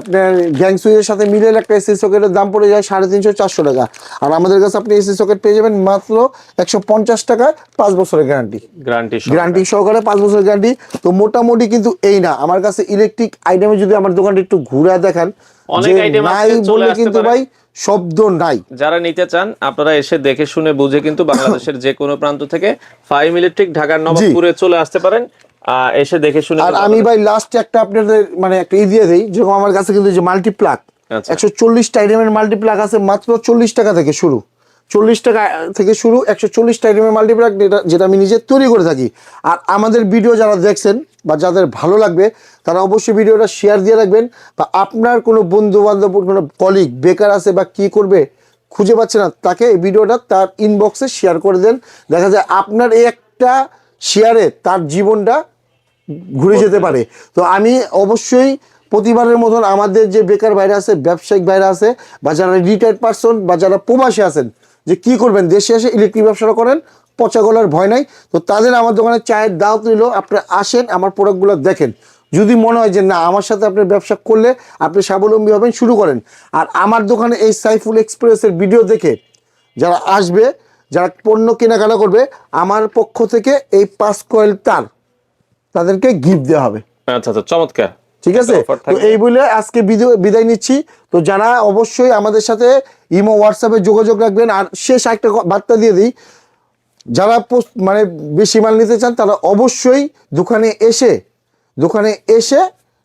[SPEAKER 2] আপনার গ্যাং সুইচের সাথে মিলে একটা এসি সকেটের দাম পড়ে যায় 350 400 টাকা। আর আমাদের কাছে আপনি এসি সকেট পেয়ে যাবেন মাত্র 150 টাকা, 5 বছরের গ্যারান্টি সহকারে, 5 বছরের গ্যারান্টি। তো মোটামুটি কিন্তু এই না, আমার কাছে ইলেকট্রিক আইটেমে যদি আমার দোকানটা একটু ঘুরে দেখান,
[SPEAKER 1] অনেক আইটেম আছে,
[SPEAKER 2] নাই বলে কিন্তু ভাই শব্দ নাই।
[SPEAKER 1] যারা নিতে চান আপনারা এসে দেখে শুনে বুঝে কিন্তু বাংলাদেশের যে কোনো প্রান্ত থেকে ফাইম ইলেকট্রিক ঢাকার নবাবপুরে চলে আসতে পারেন, এসে দেখে শুনে। আর
[SPEAKER 2] আমি ভাই লাস্টে একটা আপনাদের মানে একটা দিয়ে দেই, যেরকম আমার কাছে কিন্তু যে মাল্টিপ্লাগ 140 আইটেমের মাল্টিপ্লাগ আছে, মাত্র 40 টাকা থেকে শুরু, 40 টাকা থেকে শুরু, 140 আইটেমের মাল্টিপ্লাগ, যেটা আমি নিজে তৈরি করে থাকি। আর আমাদের ভিডিও যারা দেখছেন বা যাদের ভালো লাগবে তারা অবশ্যই ভিডিওটা শেয়ার দিয়ে রাখবেন, বা আপনার কোনো বন্ধু বান্ধব, কোনো কলিগ বেকার আছে বা কি করবে খুঁজে পাচ্ছে না, তাকে এই ভিডিওটা তার ইনবক্সে শেয়ার করে দেন। দেখা যায় আপনার এই একটা শেয়ারে তার জীবনটা ঘুরে যেতে পারে। তো আমি অবশ্যই প্রতিবারের মতন আমাদের যে বেকার ভাইরা আছে, ব্যবসায়িক ভাইরা আছে, বা যারা রিটায়ার্ড পারসন, বা যারা প্রবাসী আছেন, যে কি করবেন, দেশে এসে ইলেকট্রিক ব্যবসাটা করেন, পচা গলার ভয় নাই, তো তাদের আমার দোকানে চায়ের দাওয়াত নিল, আপনারা আসেন, আমার প্রোডাক্টগুলো দেখেন। যদি মনে হয় যে না আমার সাথে আপনি ব্যবসা করলে আপনি স্বাবলম্বী হবেন, শুরু করেন। আর আমার দোকানে এই সাইফুল এক্সপ্রেসের ভিডিও দেখে যারা আসবে, যারা পণ্য কেনাকাটা করবে, আমার পক্ষ থেকে এই 5 কয়েল তার তাদেরকে গিফট দেওয়া হবে।
[SPEAKER 1] আচ্ছা আচ্ছা, চমৎকার,
[SPEAKER 2] ঠিক আছে। তো এই বলে আজকে বিদায় নিচ্ছি। তো যারা অবশ্যই আমাদের সাথে ইমো হোয়াটসঅ্যাপে যোগাযোগ রাখবেন। আর শেষ একটা বার্তা দিয়ে দিই, যারা মানে বেশি মাল নিতে চান তারা অবশ্যই দোকানে এসে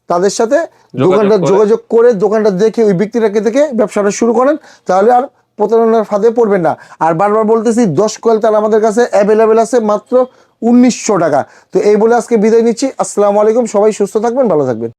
[SPEAKER 2] তাদের সাথে দোকানটা যোগাযোগ করে, দোকানটা দেখে, ওই ব্যক্তিটাকে দেখে ব্যবসাটা শুরু করেন, তাহলে আর প্রতারণার ফাঁদে পড়বেন না। আর বারবার বলতেছি 10 কয়েল তার আমাদের কাছে অ্যাভেলেবেল আছে মাত্র 1900 টাকা। তো এই বলে আজকে বিদায় নিচ্ছি। আসসালামু আলাইকুম, সবাই সুস্থ থাকবেন, ভালো থাকবেন।